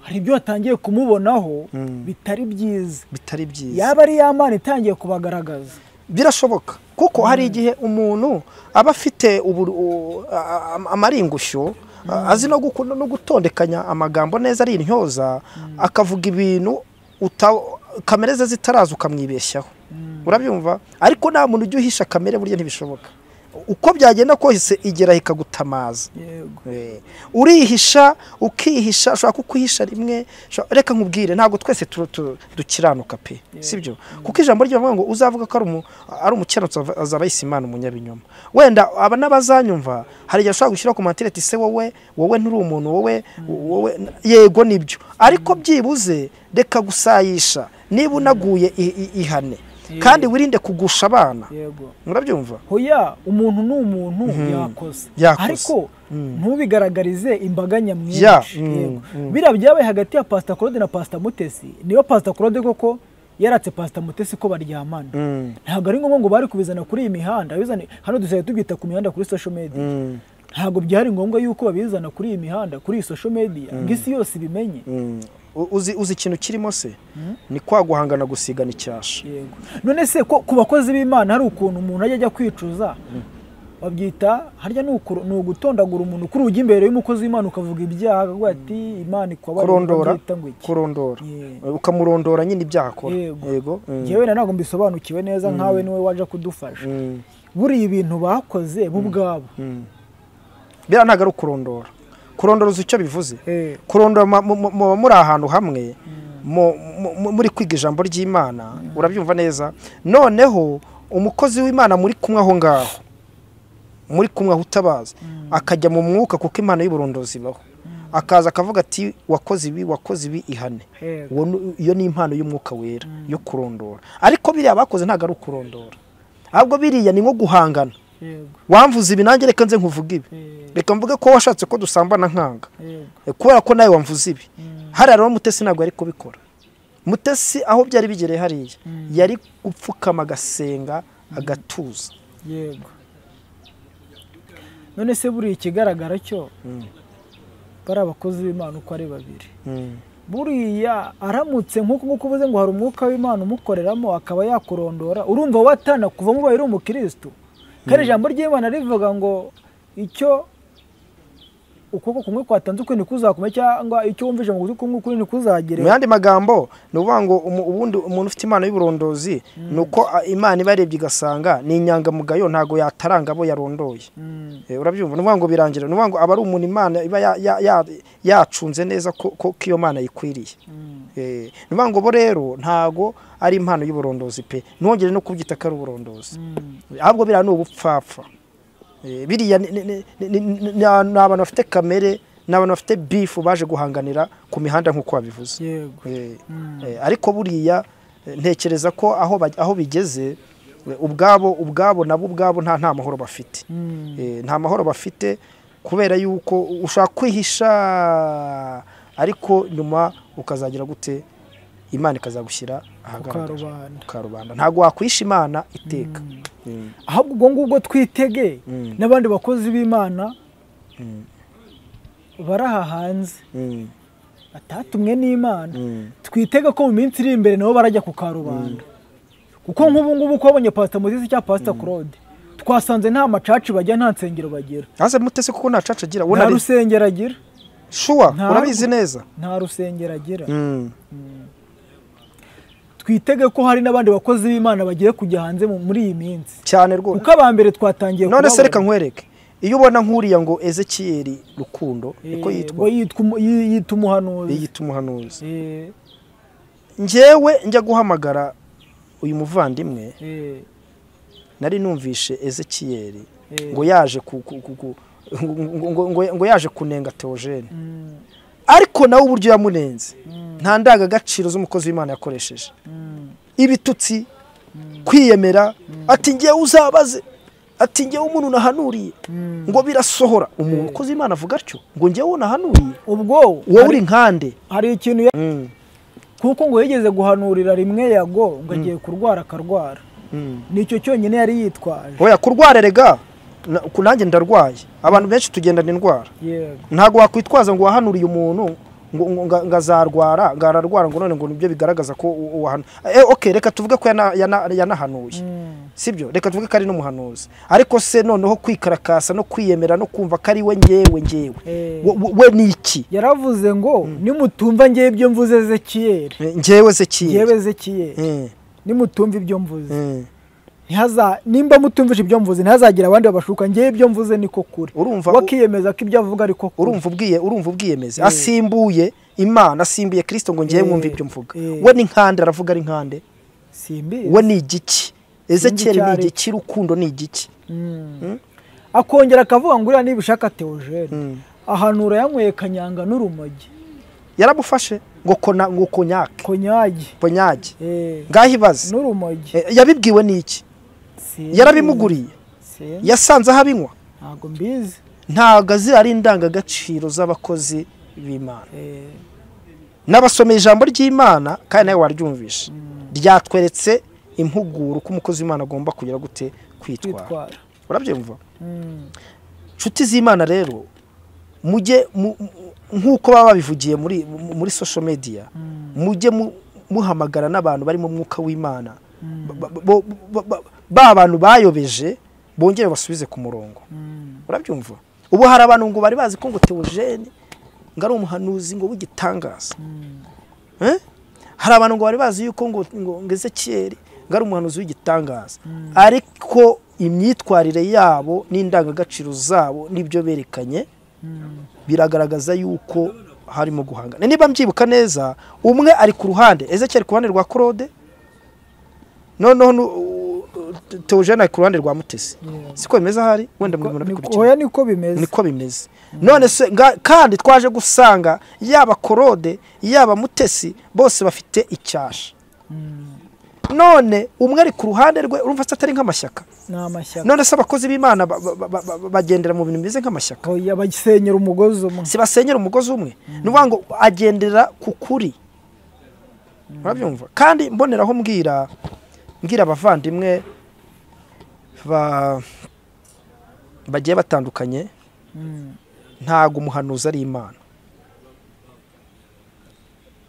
hari ibyo watangiye kumubonaho bitari byiza. Yaba ari yamana itangiye kubagaragaza. Birashoboka, kuko hari igihe umuntu aba afite amaringushyo azi no gukunda no gutondekanya amagambo neza ari intyoza akavuga ibintu kamere ze zitaraza ukamwibeshyaho urabyumva ariko nta muntu ujya uhisha kamere burya ntibishoboka uko byagenda kose igera ikagutamaza urihisha ukihisha ushaka kukwihisha rimwe reka nkubwire ntabwo twese dukiranuka pe sibyo kuko ijambo ry'avuga ngo uzavuga ko ari umukiranutsi azaba yise Imana umunyabinyoma wenda aba n'abazanyumva hari igihe ushaka gushyira ku mantereti se wowe nturi umuntu wowe yego nibyo ariko byibuze reka gusayisha niba unaguye ihane kandi wirinde kugusha abana murabyumva hoya umuntu ni umuntu yakoze ariko ntubigaragarize imbaga nyamwinshi bira byabaye hagati ya Pastor Claude na Pastor Mutesi niyo Pastor Claude koko yaratse Pastor Mutesi ko baryamana ntabwo ari ngombwa ngo bari kubizana kuri iyi mihanda bizane hano dusaye tubita ku mihanda kuri social media ntabwo byari ngombwa yuko babizana kuri iyi mihanda kuri iyi social media ngisi yose bimenye uzi ikintu kirimo se ni kwa guhangana gusigana icyasha none se ko ku bakozi b'Imana hari ukuntu umuntu ajya kwicuza babyita harya ni ugutondagura umuntu kuri ujya imbere y'umukozi w'Imana ukavuga ibyaha akavuga ati Imana kurondora ukamurondora nyine ibyaha akora yego yewe ntabwo mbisobanukiwe neza nkawe niwe waje kudufasha buri ibintu bakoze bo ubwabo bira ntago ari kurondora uzi icyo bivuze kurondora muri ahantu hamwe muri kwiga ijambo ry'Imana urabyumva neza noneho umukozi w'Imana muri kumwe aho ngaho muri kumwe aho utabaza akajya mu mwuka kuko Imana y'uburondozi baho akaza akavuga ati wakoze ibi ihane iyo ni impano y'umwuka wera yo kurondora ariko biriya bakoze ntago ari ukurondora ahubwo biriya ni nko guhangana wamvuze ibi nanjye reka nze nkuvuga ibi reka mvuge ko washatse ko dusambana nkanga kubera ko nawe wamvuze ibi hari rero Mutesi ntabwo ari kubikora Mutesi aho byari bigereye hariya yari gupfukama agasenga agatuza yego none se buri ikigaragara cyo bari abakozi b'Imana uko ari babiri buriya aramutse nk'uko uvuze ngo hari umwuka w'Imana umukoreramo akaba yakurondora urumva watana kuva mu bayiri umukristo kandi ijambo ry'Imana rivuga ngo icyo ukoko kumwe kwatanze uko nikuzakume cyangwa icyo wumvije ngo kumwe kuri nikuzagere mu yandi magambo nuvuga ngo ubundi umuntu ufite Imana y'uburondozi nuko Imana ibarebye igasanga ni inyangamugayo ntago yataranga abo yarondoye urabyumva nuvuga ngo birangira nuvuga ngo aba ari umuntu Imana iba yacunze neza ko iyo Mana yikwiriye nuvuga ngo bo rero ntago ari impano y'uburondozi pe ntongere no kubyita ko ari uburondozi ahubwo bira n'ubupfapfa biriya ni abantu bafite kamere n'abantu bafite beef baje guhanganira ku mihanda nk'uko babivuze ariko buriya ntekereza ko aho bigeze ubwabo nabo ubwabo nta mahoro bafite nta mahoro bafite kubera yuko ushaka kwihisha ariko nyuma ukazagira gute Imana ikazagushyira ahagaragara karubanda ntago wakwisha Imana iteka ahubwo ubwo ngubwo twitege n'abandi bakozi b'Imana baraha hanze batatumwe n'Imana twitege ko mu minsi iri imbere nabo barajya ku karubanda kuko nk'ubu ngubu ko babonye Pastor Mutesi cyangwa Pastor Claude twasanze nta macaci bajya nta nsengero bagira hase Mutesi kuko nta caci agira nta rusengero agira shuwa urabizi neza nta rusengero agira twitege ko hari n'abandi bakozi b'Imana bagiye kujya hanze muri iyi minsi cyane rwose uko abambere twatangiye none se reka nkwereke iyo ubona nkuriya ngo Ezekiel Rukundo niko yitwa yita umuhanuzi njyewe njya guhamagara uyu muvandimwe nari numvishe Ezekiel ngo yaje ngo yaje kunenga Theogene ariko nawe uburyo yamunenze nta ndangagaciro z'umukozi w'Imana yakoresheje ibitutsi kwiyemera ati ngiye uzabaze ati ngiye umuntu nahanuriye ngo birasohora umukozi w'Imana avuga atyo ngo ngiye unahanuriye ubwo wowe uri nkande hari ikintu kuko ngo yigeze guhanurira rimwe yago ngo agiye kurwara akarwara nicyo cyonyine yari yitwaje oya kurwara rega kunange ndarwaye abantu benshi tugendana indwara ntago wakwitwaza ngo wahanuriye umuntu ngazarwara ngararwara ngo none ngo nibyo bigaragaza ko wahano okay reka tuvuge ko yanahanuye sibyo reka tuvuge ko ari n'umuhanuzi ariko se noneho kwikarakasa no kwiyemera no kumva ko ari we ngewe we niki yaravuze ngo nimutumva ngewe ibyo mvuze Ezekiyeli ngewe Ezekiyeli nimutumva ibyo mvuze nimba mutumvije ibyo mvuze ntihazagira abandi babashuka ngewe ibyo mvuze niko kuri wakiyemeza ko ibyo avuga ariko kuri urumva ubwiyemeza asimbuye Imana asimbuye Kristo ngo ngewe mwumve ibyo mvuga we ni nkande aravuga ari nkande simbizi we ni igiki Ezekiyeli ni igiki rukundo ni igiki akongera akavuga ngo uriya nibishaka Theogene ahanura yanyweye kanyanga n'urumogi yarabufashe ngo konyage ngaho ibaze n'urumogi yabibwiwe n'iki yarabimuguriye yasanze aho abinywa ntabwo mbizi ntabwo ari indangagaciro z'abakozi b'Imana n'abasomeye ijambo ry'Imana kandi nawe waryumvishe ryatweretse impuguro ko umukozi w'Imana agomba kugira gute kwitwara urabyumva nshuti z'Imana rero mujye nk'uko baba babivugiye muri social media mujye muhamagara n'abantu bari mu mwuka w'Imana ba bantu bayobeje bongere basubize ku murongo urabyumva ubu hari abantu ngo bari bazi ko ngo Theogene ngo ari umuhanuzi ngo w'igitangaza hari abantu ngo bari bazi yuko ngo Ezekiyeli ngo ari umuhanuzi w'igitangaza ariko imyitwarire yabo n'indangagaciro zabo nibyo berekanye biragaragaza yuko harimo guhangana niba mbyibuka neza umwe ari ku ruhande Ezekiyeli ku ruhande rwa Claude noneho Theogene ku ruhande rwa Mutesi siko bimeze hari wenda oya niko bimeze none se kandi twaje gusanga yaba Claude yaba Mutesi bose bafite icyasha none umwe ari ku ruhande rwe urumva atari nk'amashyaka none se abakozi b'Imana bagendera mu bintu bimeze nk'amashyaka oya bagisenyera umugozi umwe si basenyera umugozi umwe nuvuga ngo agendera ku kuri urabyumva kandi mboneraho mbwira abavandimwe bagiye batandukanye ntago umuhanuzi ari Imana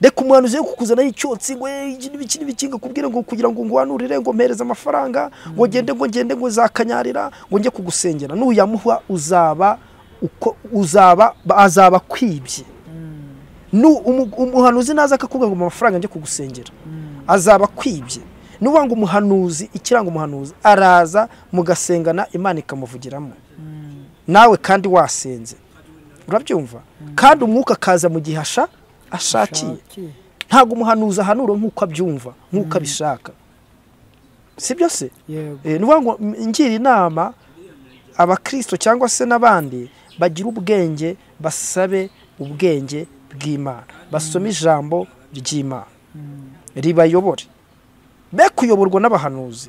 reka umuhanuzi yo kukuzana icyotsi ngo n'ibikinga kubwira ngo kugira ngo ngwanurire ngo mpereze amafaranga ngo ngende ngo zakanyarira ngo njye kugusengera nuyamuha azaba kwibye umuhanuzi naza akakubwira ngo amafaranga njye kugusengera azaba kwibye nuvuga ngo umuhanuzi ikiranga umuhanuzi araza mugasengana Imana ikamuvugiramo nawe kandi wasenze urabyumva kandi umwuka kaza mu gihe ashakiye ntago umuhanuzi ahanura nk'uko abyumva nk'uko abishaka sibyo se nuvuga ngo ngira inama abakristo cyangwa se n'abandi bagira ubwenge basabe ubwenge bw'Imana basome ijambo ry'Imana ribayobore be kuyoborwa n'abahanuzi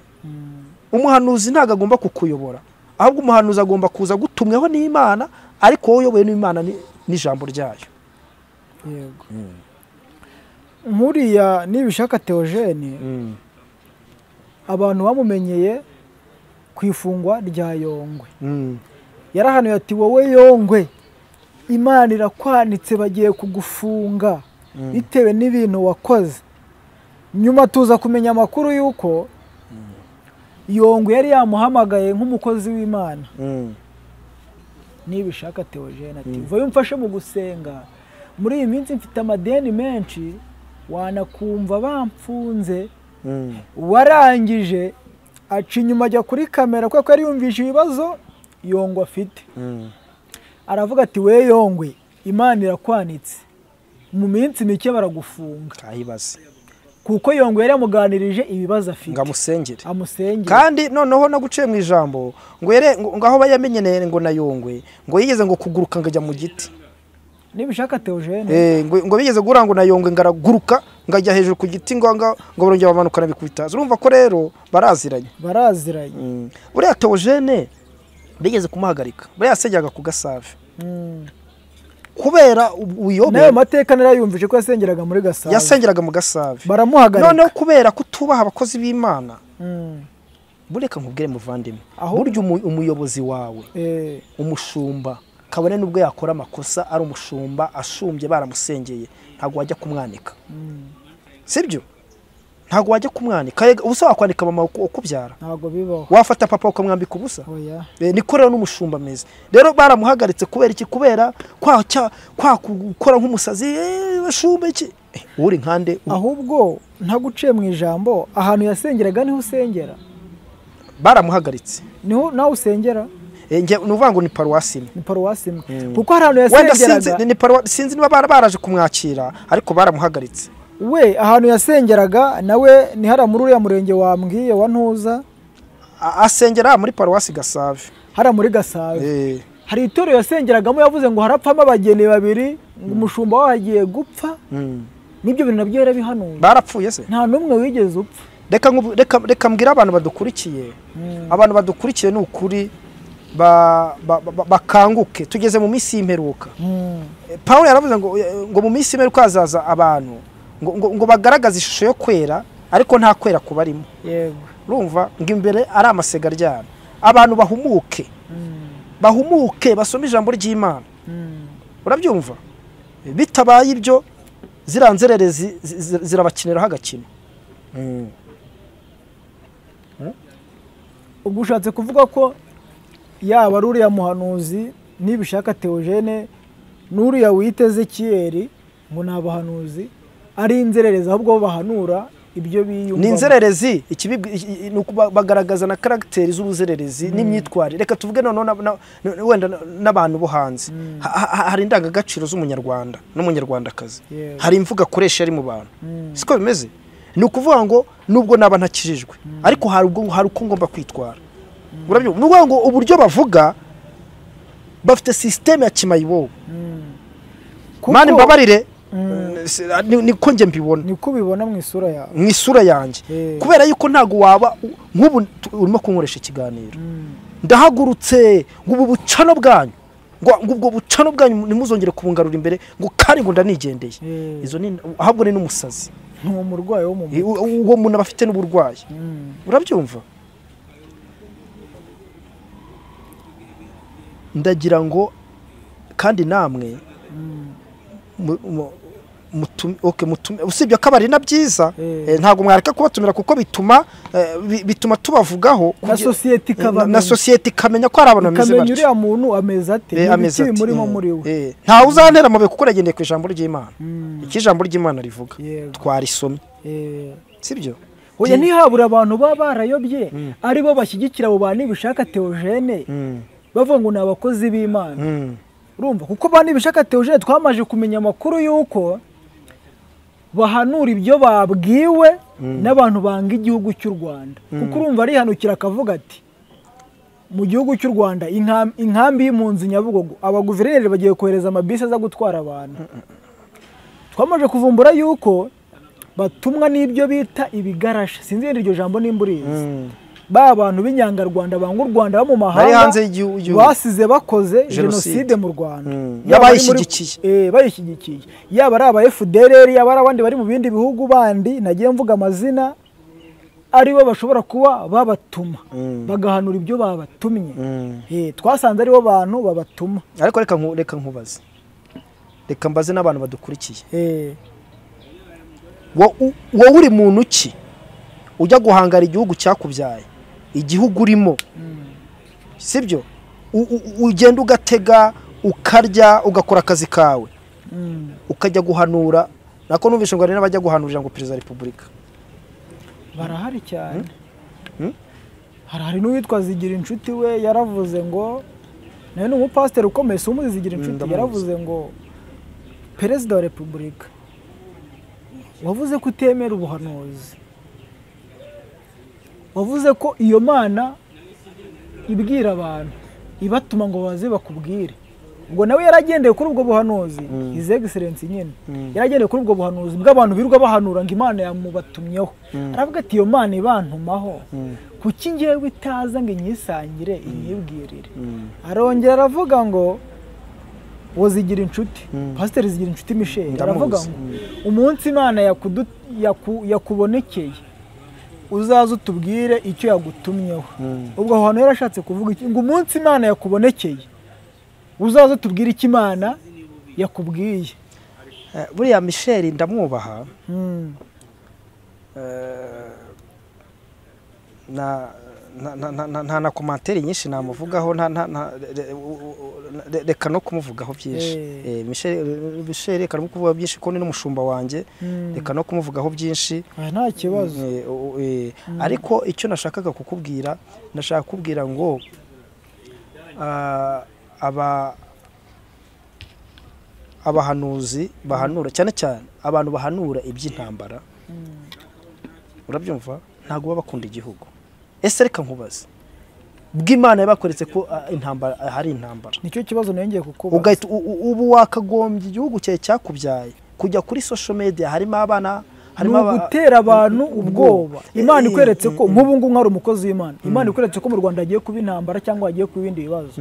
umuhanuzi ntago agomba kukuyobora ahubwo umuhanuzi agomba kuza gutumweho n'Imana ariko wowe uyoboye n'Imana n'ijambo ryayo yego nkuriya nibishaka Theogene abantu bamumenyeye ku ifungwa rya Yongwe yarahanuye ati wowe Yongwe Imana irakwanitse bagiye kugufunga bitewe n'ibintu wakoze nyuma tuza kumenya amakuru yuko Yongwe yari yamuhamagaye nk'umukozi w'Imana nibishaka Theogene ati vuba mfashe mu gusenga muri iyi minsi mfite amadeni menshi wanakumva bamfunze warangije aca inyuma ajya kuri kamera kuko yari yumvisha ibibazo Yongwe afite aravuga ati we Yongwe Imana irakwanitse mu minsi mike baragufunga kayibaze kuko Yongwe yari yamuganirije ibibazo afite ngamusengere amusengere kandi noneho naguciye mu ijambo ngo aho bayamenyeneye ngo na Yongwe ngo yigeze ngo kuguruka ngajya mu giti nibishaka Theogene ngo bigeze gurango na Yongwe ngaraguruka ngajya hejuru ku giti ngo barongera bamanukana bikubitaza urumva ko rero baraziranye buriya Theogene bigeze kumuhagarika buriya yasengeraga ku Gasave kubera uyobe nayo mateka narayumvije ko yasengeraga muri Gasave yasengeraga mu Gasave baramuhagarika noneho kubera kutubaha abakozi b'Imana bureka nkubwire muvandimwe burya umuyobozi wawe umushumba kabone nubwo yakora amakosa ari umushumba ashumbye baramusengeye ntago wajya kumwanika sibyo ntago wajya kumwanika ubusa wakwanika mama ukubyara ntago bibaho wafata papa ukamwambika ubusa oya niko rero n'umushumba meze rero baramuhagaritse kubera iki kubera kwa gukora nk'umusazi bashumba iki uri nkande ahubwo ntaguciye mu ijambo ahantu yasengeraga niho usengera baramuhagaritse niho nawe usengera nuvuga ngo ni paruwasi kuko ahantu yasengeraga ni paruwasi sinzi niba baraje kumwakira ariko baramuhagaritse we ahantu yasengeraga nawe ni hara muri uriya murenge wambwiye wa Ntuza asengera muri paruwasi Gasave hara muri Gasave hari itorero yasengeragamo yavuze ngo harapfamo abageni babiri ngo umushumba wagiye gupfa nibyo bintu nabyo yarabihanuye barapfuye se nta numwe wigeze upfa reka mbwira abantu badukurikiye ni ukuri bakanguke tugeze mu minsi y'imperuka Pawulo yaravuze ngo mu minsi y'imperuka hazaza abantu ngo bagaragaze ishusho yo kwera ariko nta kwera kubarimo yego urumva ngo imbere ari amasega ryana abantu bahumuke basome ijambo ry'Imana urabyumva bitabaye ibyo ziranzererezi zirabakiniraho agakino ubwo ushatse kuvuga ko yaba ari uriya muhanuzi nibishaka Theogene n'uriya witeze Kiyeri ngo nabahanuzi ari inzererezi ahubwo bahanura ibyo biyumva ni inzererezi bagaragaza na character z'ubuzererezi n'imyitwarire reka tuvuge wenda n'abantu bo hanze hari indangagaciro z'umunyarwanda n'umunyarwandakazi hari imvuga akoresha ari mu bantu siko bimeze ni ukuvuga ngo nubwo naba ntakijijwe ariko hari uko ngomba kwitwara urabyumva nuvuga ngo uburyo bavuga bafite systeme ya kimayibo mani mbabarire niko nge mbibona niko bibona mu isura yanjye kubera yuko ntago waba nk'ubu urimo kunkoresha ikiganiro ndahagurutse ngo ubu bucano bwanyu ngo ubwo bucano bwanyu nimuzongere kubungarura imbere ngo kandi ngo ndanigendeye izo ni ahubwo ni n'umusazi n'umurwayi wo mu mutwe uwo muntu abafite n'uburwayi urabyumva ndagira ngo kandi namwe usibye ko ari na byiza ntabwo mwareka kubatumira kuko bituma tubavugaho na sosiyete ikamenya ko ari abantu bameze batyo uriya muntu ameze ate n'ibiki bimurimo muri we ntawe uzantera amabuye kuko uragendeye ku ijambo ry'Imana iki ijambo ry'Imana rivuga twarisomye sibyo oya ntihabura abantu baba barayobye aribo bashyigikira abo bantu bishaka Theogene bavuga ngo ni abakozi b'Imana urumva kuko bani bishaka Theogene twamaje kumenya amakuru yuko bahanura ibyo babwiwe n'abantu banga igihugu cy'u Rwanda kuko urumva ari hanukira akavuga ati mu gihugu cy'u Rwanda inkambi y'impunzi Nyabugogo abaguverineri bagiye kohereza amabisi aza gutwara abantu twamaje kuvumbura yuko batumwa n'ibyo bita ibigarasha sinzi iryo jambo nimburizi ba bantu b'inyangarwanda banga u Rwanda ba mu mahanga basize bakoze jenoside mu Rwanda bayishyigikiye yaba ari aba FDLR yaba ari abandi bari mu bindi bihugu bandi nagiye mvuga amazina aribo bashobora kuba babatuma bagahanura ibyo babatumye twasanze aribo bantu babatuma ariko reka nkubaze reka mbaze n'abantu badukurikiye wowe uri muntu ki ujya guhangara igihugu cyakubyaye igihugu urimo sibyo ugenda ugatega ukarya ugakora akazi kawe ukajya guhanura nako numvishe ngo ari n'abajya guhanurira ngo perezida wa repubulika barahari cyane hari n'uwitwa Zigira Inshuti we yaravuze ngo nawe ni umupasiteri ukomeye umuzi Zigira Inshuti yaravuze ngo perezida wa repubulika wavuze ko utemera ubuhanuzi wavuze ko iyo mana ibwira abantu ibatuma ngo baze bakubwire ngo nawe yaragendeye kuri ubwo buhanuzi His Excellency nyine yaragendeye kuri ubwo buhanuzi bw'abantu biruka bahanura ngo Imana yamubatumyeho aravuga ati iyo mana ibantumaho kuki ngewe itaza ngo inyisangire inyibwirire arongera aravuga ngo Zigira Inshuti Pastor Zigira Inshuti Michel aravuga ngo umunsi Imana yakubonekeye uzaza utubwire icyo yagutumyeho ubwo aho hantu yarashatse kuvuga iki ngo umunsi Imana yakubonekeye uzaze tubwire icyo Imana yakubwiye. buriya Michel ndamwubaha nta na komantere nyinshi namuvugaho reka no kumuvugaho byinshi. Michel reka no kuvuga byinshi ko ni n'umushumba wanjye, reka no kumuvugaho byinshi nta kibazo. ariko icyo nashakaga kukubwira, ndashaka kubwira ngo abahanuzi bahanura cyane cyane abantu bahanura iby'intambara, urabyumva, ntabwo baba bakunda igihugu. Ese reka nkubaze, bw'Imana yabakoretse ko intambara hari intambara, nicyo kibazo nengeye kukubaza. ugahita ubu wakagombye igihugu cyawe cyakubyaye kujya kuri social media, harimo abana, harimo gutera abantu ubwoba. Imana ikweretse ko nk'ubu ngubu nk'ari umukozi w'Imana, Imana ikweretse ko mu Rwanda hagiye kuba intambara cyangwa hagiye kuba ibindi bibazo,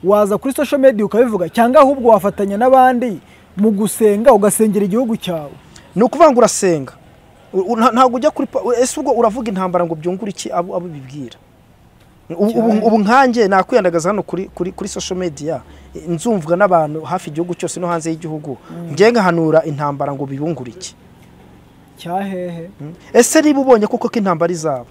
waza kuri social media ukabivuga, cyangwa ahubwo wafatanya n'abandi mu gusenga, ugasengera igihugu cyawe? Ni ukuvuga ngo urasenga, ntabwo ujya kuri ese ubwo uravuga intambara ngo byungure iki abo bibwira? Ubu nkanjye nakwiyandagaza hano kuri social media, nzumvwa n'abantu hafi igihugu cyose no hanze y'igihugu, ngiye nkahanura intambara ngo bibungure iki? Cyahehe. Ese niba ubonye koko ko intambara izaba,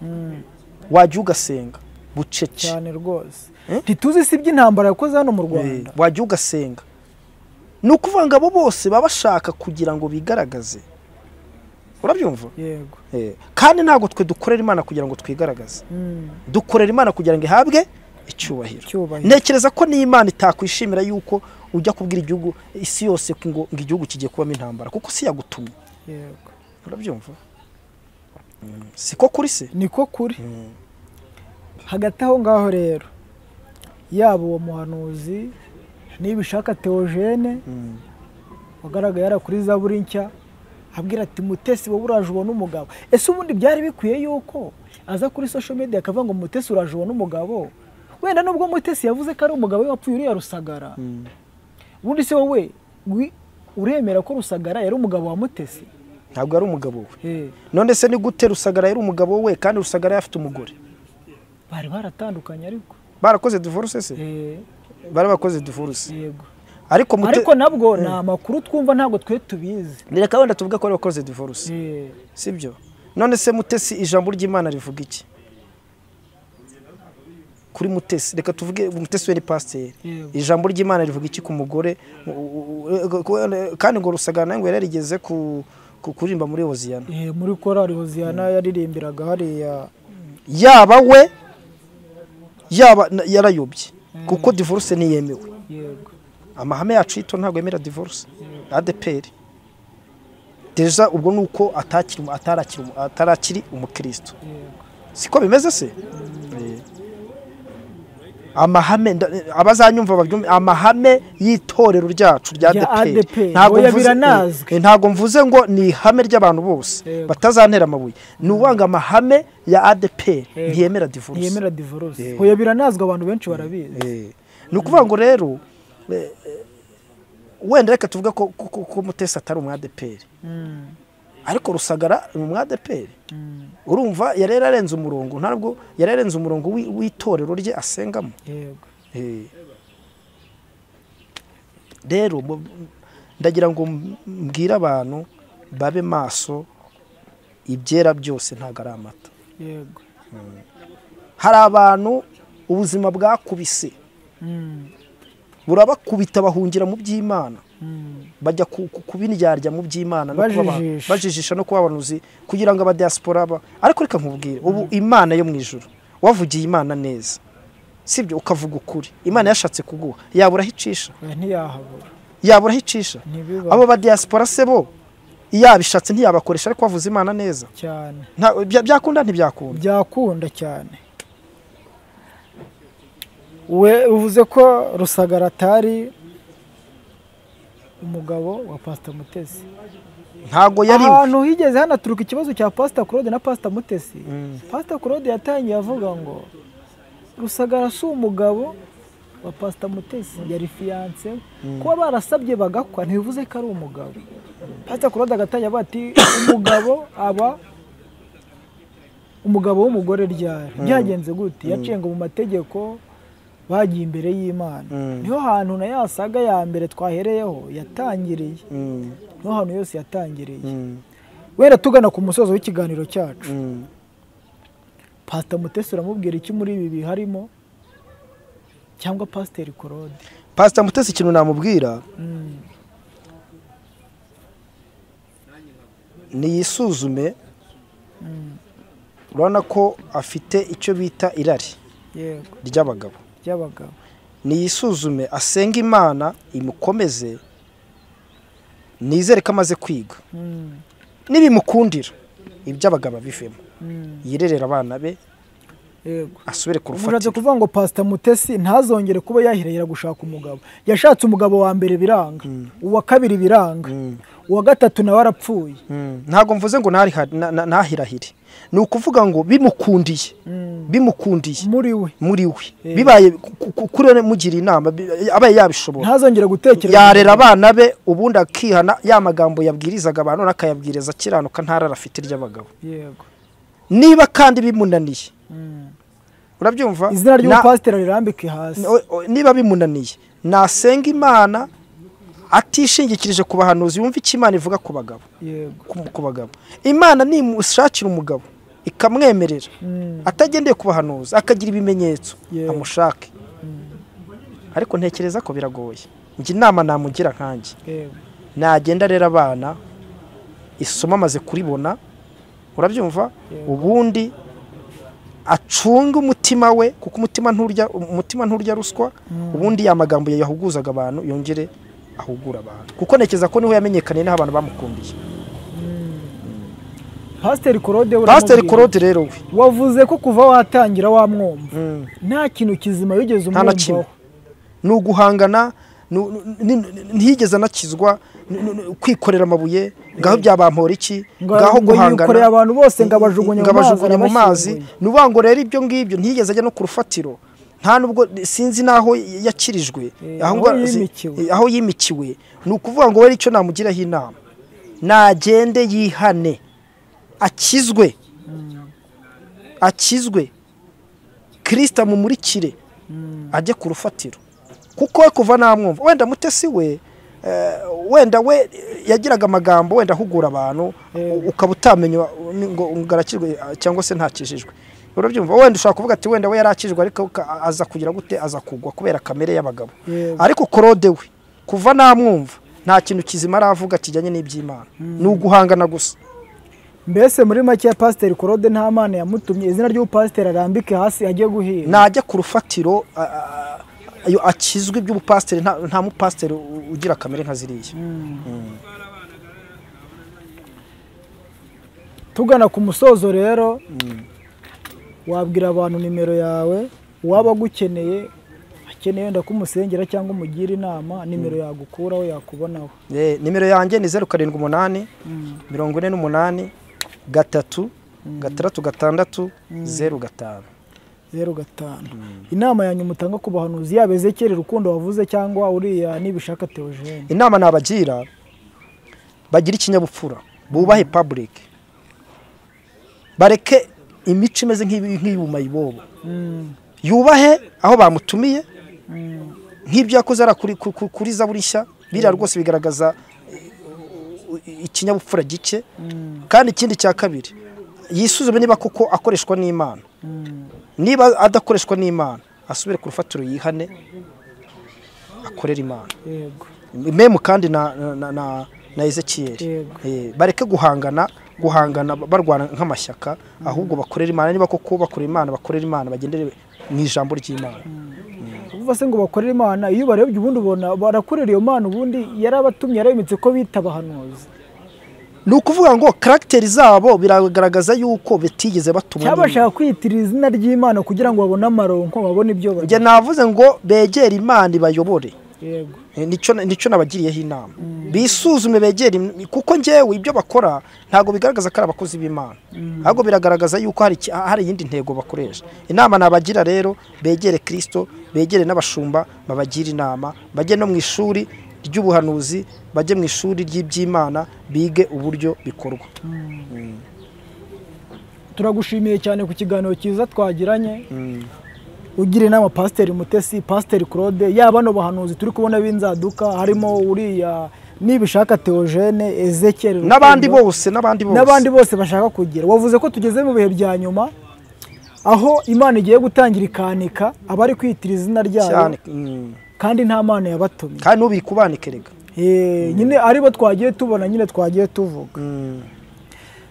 wajya ugasenga bucece cyane rwose. Ntituzi si iby'intambara yakoze hano mu Rwanda, wajya ugasenga. Ni ukuvuga ngo abo bose baba bashaka kugira ngo bigaragaze, urabyumva? Yego. Kandi ntabwo twe dukorera Imana kugira ngo twigaragaze, dukorera Imana kugira ngo ihabwe icyubahiro. Ntekereza ko n'Imana itakwishimira yuko ujya kubwira igihugu, isi yose ngo igihugu kigiye kubamo intambara, kuko si yagutumye. Yego. Urabyumva? Siko kuri se? Niko kuri. Hagati aho ngaho rero, yaba uwo muhanuzi nibishaka Theogene wagaragaye yara kuri Zaburi nshya, abwira ati Mutesi wowe uraje ubona umugabo. Ese ubundi byari bikwiye yuko aza kuri social media akavuga ngo Mutesi uraje ubona umugabo? Wenda nubwo Mutesi yavuze ko ari umugabo we wapfuye uriya Rusagara, ubundi se wowe uremera ko Rusagara yari umugabo wa Mutesi? Ntabwo ari umugabo we. None se ni gute Rusagara yari umugabo we kandi Rusagara yafite umugore? Bari baratandukanye ariko barakoze divorce se? Bari bakoze divorce. Yego. Ariko nabwo na makuru twumva ntabwo twe tubizi. Reka wenda tuvuga ko bakoze divorce. Sibyo? None se Mutesi ijambo ry'Imana rivuga iki? Kuri Mutesi reka tuvuge Mutesi we ni pasteur. Ijambo ry'Imana rivuga iki ku mugore? Kandi ngo Rusagara nawe yarigeze kurimba muri Hoziyana. Muri korali Hoziyana yaririmbiraga hariya. Yaba we yaba yarayobye, kuko divorce ni yemewe. Yego. Amahame yacu ito ntabwo yemera divorce. ADPR deja ubwo nuko atarakiri umukristo. Siko bimeze se? Amahame abazanyumva babyumva, amahame y'itorero ryacu rya ADPR ntabwo mvuze ngo ni ihame ry'abantu bose batazantera amabuye. Ni uwanga amahame ya ADPR ntiyemera divorce. Ntiyemera divorce. Hoya biranazwa, abantu benshi barabizi. Ni ukuvuga ngo rero wenda reka tuvuga ko Mutesi atari umu ADPR, ariko Rusagara ni umu ADPR. Urumva yari yararenze umurongo, ntabwo yari yararenze umurongo w'itorero rye asengamo. Yego. Rero ndagira ngo mbwira abantu babe maso, ibyera byose ntago ari amata. Yego. Hari abantu ubuzima bwakubise, burabakubita bahungira mu by'Imana, bajya kubindyarya mu by'Imana no bajijisha no kubabanuzi kugira ngo abadiaspora ariko reka nkubwire, ubu Imana yo mu ijuru wavugiye Imana neza, sibyo, ukavuga ukuri, Imana yashatse kuguha, yabura hicisha? Ntiyahabura. Yabura hicisha? Abo badiaspora se bo yabishatse ntiyabakoresha, ariko wavuze Imana neza cyane. Byakunda ntibyakunda? Byakunda cyane. We uvuze ko Rusagara atari umugabo wa Pastor Mutesi. Ntago yari ahantu higeze hanaturuka ikibazo cya Pastor Claude na Pastor Mutesi. Pastor Claude yatangiye avuga ngo Rusagara si umugabo wa Pastor Mutesi, yari fiance. Kuba barasabye bagakwa ntibivuze ko ari umugabo. Pastor Claude agatangira bati umugabo aba umugabo w'umugore ryari. Byagenze gute? Yaciye ngo mu mategeko bagiye imbere y'Imana niho hantu na yasaga ya mbere twahereyeho yatangiriye niho hantu yose yatangiriye wera tugana ku musozo w'ikiganiro cyacu Pastor Mutesi uramubwira iki muri ibi biharimo cyangwa Pastor Claude? Pastor Mutesi ikintu namubwira ni yisuzume urabona ko afite icyo bita irari ry'abagabo ni yisuzume asenga Imana imukomeze nizere ko amaze kwiga nibimukundira iby'abagabo bivemo yirerera abana be asubire ku rufatiro. Uraje kuvuga ngo Pastor Mutesi ntazongere kuba yahirahira gushaka umugabo. Yashatse umugabo wa mbere biranga, uwa kabiri biranga, uwa gatatu nawe arapfuye. Ntago mvuze ngo nahirahire. Ni ukuvuga ngo bimukundiye muri we bibaye kuri mugira inama abaye yabishobora ntazongere gutekereza yarera abana be ubundi akihana ya magambo yabwirizaga abantu nakayabwiriza kiranuka ntarara afite ry'abagabo. Yego. Niba kandi bimunaniye urabyumva izina ry'umupasiteri rirambike hasi. Niba bimunaniye nasenga Imana atishingikirije ku bahanuzi yumva iki Imana ivuga ku bagabo. Yego. Ku bagabo Imana nimushakira umugabo ikamwemerera atagendeye ku bahanuzi akagira ibimenyetso amushake. Ariko ntekereza ko biragoye. Ngi inama namugira nkanjye nagenda rero abana isoma amaze kuribona urabyumva ubundi acunga umutima we kuko umutima nturya ruswa ubundi ya magambo yahuguzaga abantu yongere ahugura abantu kuko nekeza ko niho yamenyekanye n'abantu bamukundiye. Pastor Claude rero we wavuze ko kuva watangira wamwumva nta kintu kizima yigeze umwumvaho nuguhangana ntiyigeze anakizwa kwikorera amabuye ngaho byabampora iki ngaho guhangana yikoreye abantu bose ngabajugunye mu mazi nubango rero ibyo ngibyo ntiyigeze ajya no ku rufatiro nta nubwo sinzi naho yakirijwe aho yimikiwe ni ukuvuga ngo we icyo namugiraho inama nagende yihane akizwe Kristo amumurikire ajye ku rufatiro kuko we kuva namwumva wenda Mutesi we wenda we yagiraga amagambo wenda ahugura abantu ukaba utamenya ngo ngarakirwe cyangwa se ntakijijwe urabyumva wenda ushaka kuvuga ati wenda we yarakijwe ariko aza kugira gute aza kugwa kubera kamere y'abagabo. Ariko Claude we kuva namwumva nta kintu kizima aravuga kijyanye n'iby'Imana ni uguhangana gusa. Mbese muri make ya Pastor Claude nta Mana yamutumye izina ry'ubupasiteri arambike hasi agiye guhira najya ku rufatiro ayo akizwe iby'ubupasiteri nta mupasiteri ugira kamere nka ziriya. Tugana ku musozo rero wabwira abantu nimero yawe waba gukeneye akeneye wenda kumusengera cyangwa umugira inama nimero yagukuraho yakubonaho. Nimero yanjye ni 078 48 3 6 6 05. Inama yanyu mutanga ku bahanuzi yabe Ezekiel Rukundo wavuze cyangwa uriya nibishaka Theogene. Inama nabagira bagira ikinyabupfura bubahe public bareke imico imeze nk'iyuma ibobo yubahe aho bamutumiye nk'ibyo yakoze ara kuri Zaburishya bira rwose bigaragaza ikinyabupfura gike kandi ikindi cya kabiri yisuzume niba koko akoreshwa n'Imana niba adakoreshwa n'Imana asubire ku rufatiro yihane akorera Imana. Yego. Meme kandi na Ezekiel bareke guhangana barwana nk'amashyaka ahubwo bakorera Imana niba koko bakorera Imana bakorera Imana bagendere mu ijambo ry'Imana. Uvuga se ngo bakorera Imana iyo barebye ubundi ubona barakorera iyo Mana ubundi yarabatumye yarabimitse ko bita bahanuzi. Ni ukuvuga ngo karakteri zabo biragaragaza yuko bitigeze batuma cyabashaka kwitira izina ry'Imana kugira ngo babone amaronko babone ibyo baje. Navuze ngo begera Imana bayobore. Yego. Nico nabagiriyeho inama. Bisuzume begera kuko ngewe ibyo bakora ntago bigaragaza ko ari abakozi b'Imana. Ahubwo biragaragaza yuko hari yindi ntego bakoresha. Inama nabagira rero begere Kristo, begere n'abashumba babagira inama, bajye no mu ishuri ry'ubuhanuzi, bajye mu ishuri ry'iby'Imana bige uburyo bikorwa. Turagushimiye cyane ku kiganiro cyiza twagiranye. ugira inama Pasiteri Mutesi, Pasiteri Claude, yaba bano bahanuzi turi kubona b'inzaduka, harimo uriya nibishaka Theogene, Ezekiel n'abandi bose bashaka kugira. Wavuze ko tugeze mu bihe bya nyuma aho Imana igiye gutangira ikanika abari kwitira izina ryayo kandi nta mana yabatumye, kandi n'ubiri kubanika rega nyine aribo twagiye tubona, nyine twagiye tuvuga.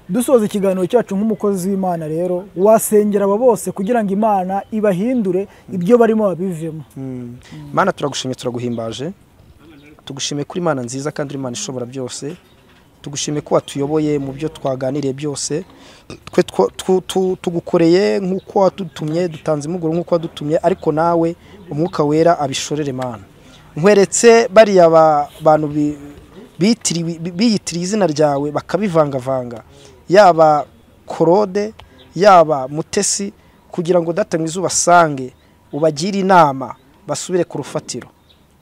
Dusoza ikiganiro cyacu nk'umukozi w'Imana rero, wasengera aba bose kugira ngo Imana ibahindure ibyo barimo babivemo. Mana turagushimye, turaguhimbaje, tugushimiye kuri Imana nziza kandi Imana ishobora byose. Tugushimiye ko watuyoboye mu byo twaganiriye byose, twe tugukoreye nk'uko wadutumye, dutanze imuguro nk'uko wadutumye, ariko nawe umwuka wera abishorere Mana. Nkweretse bariya bantu biyitiriye izina ryawe bakabivangavanga, yaba Claude yaba Mutesi, kugira ngo data mwiza ubasange, ubagire inama basubire ku rufatiro,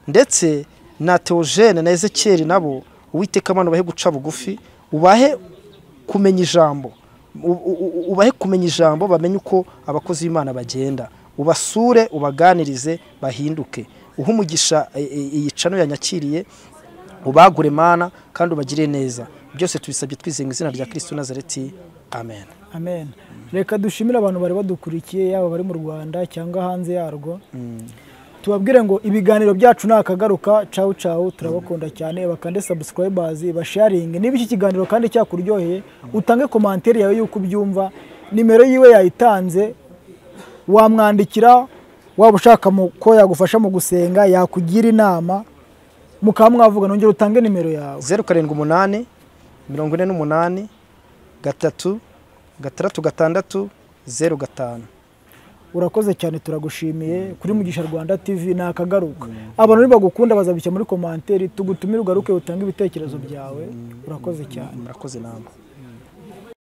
ndetse na Theogene na Ezekiel nabo Uwiteka Mana bahe guca bugufi, ubahe kumenya ijambo, bamenye uko abakozi b'Imana bagenda, ubasure ubaganirize bahinduke, umugisha iyi cano yanyakiriye, ubagure Mana kandi ubagire neza. Byose tubisabye twizenga izina rya Kristo Nazareti, amen. Amen. Reka dushimire abantu bari badukurikiye, yaba bari mu Rwanda cyangwa hanze yarwo. Tubabwire ngo ibiganiro byacu nakagaruka. Ciao ciao, turabakunda cyane. Bakande subscribers, basharing niba iki kiganiro kandi cyakuryoheye, utange commentaire yawe yuko ubyumva. Nimero yiwe yayitanze, wamwandikira, waba ushaka ko yagufasha mu gusenga, yakugira inama, mukaba mwavuga. Nongera utange nimero yawe: 078 48 3 6 05. Urakoze cyane, turagushimiye. Kuri Mugisha Rwanda TV nakagaruka. Abantu nibagukunda bazabishya muri commentaire, tugutumire ugaruke utange ibitekerezo byawe. Urakoze cyane. Urakoze namwe.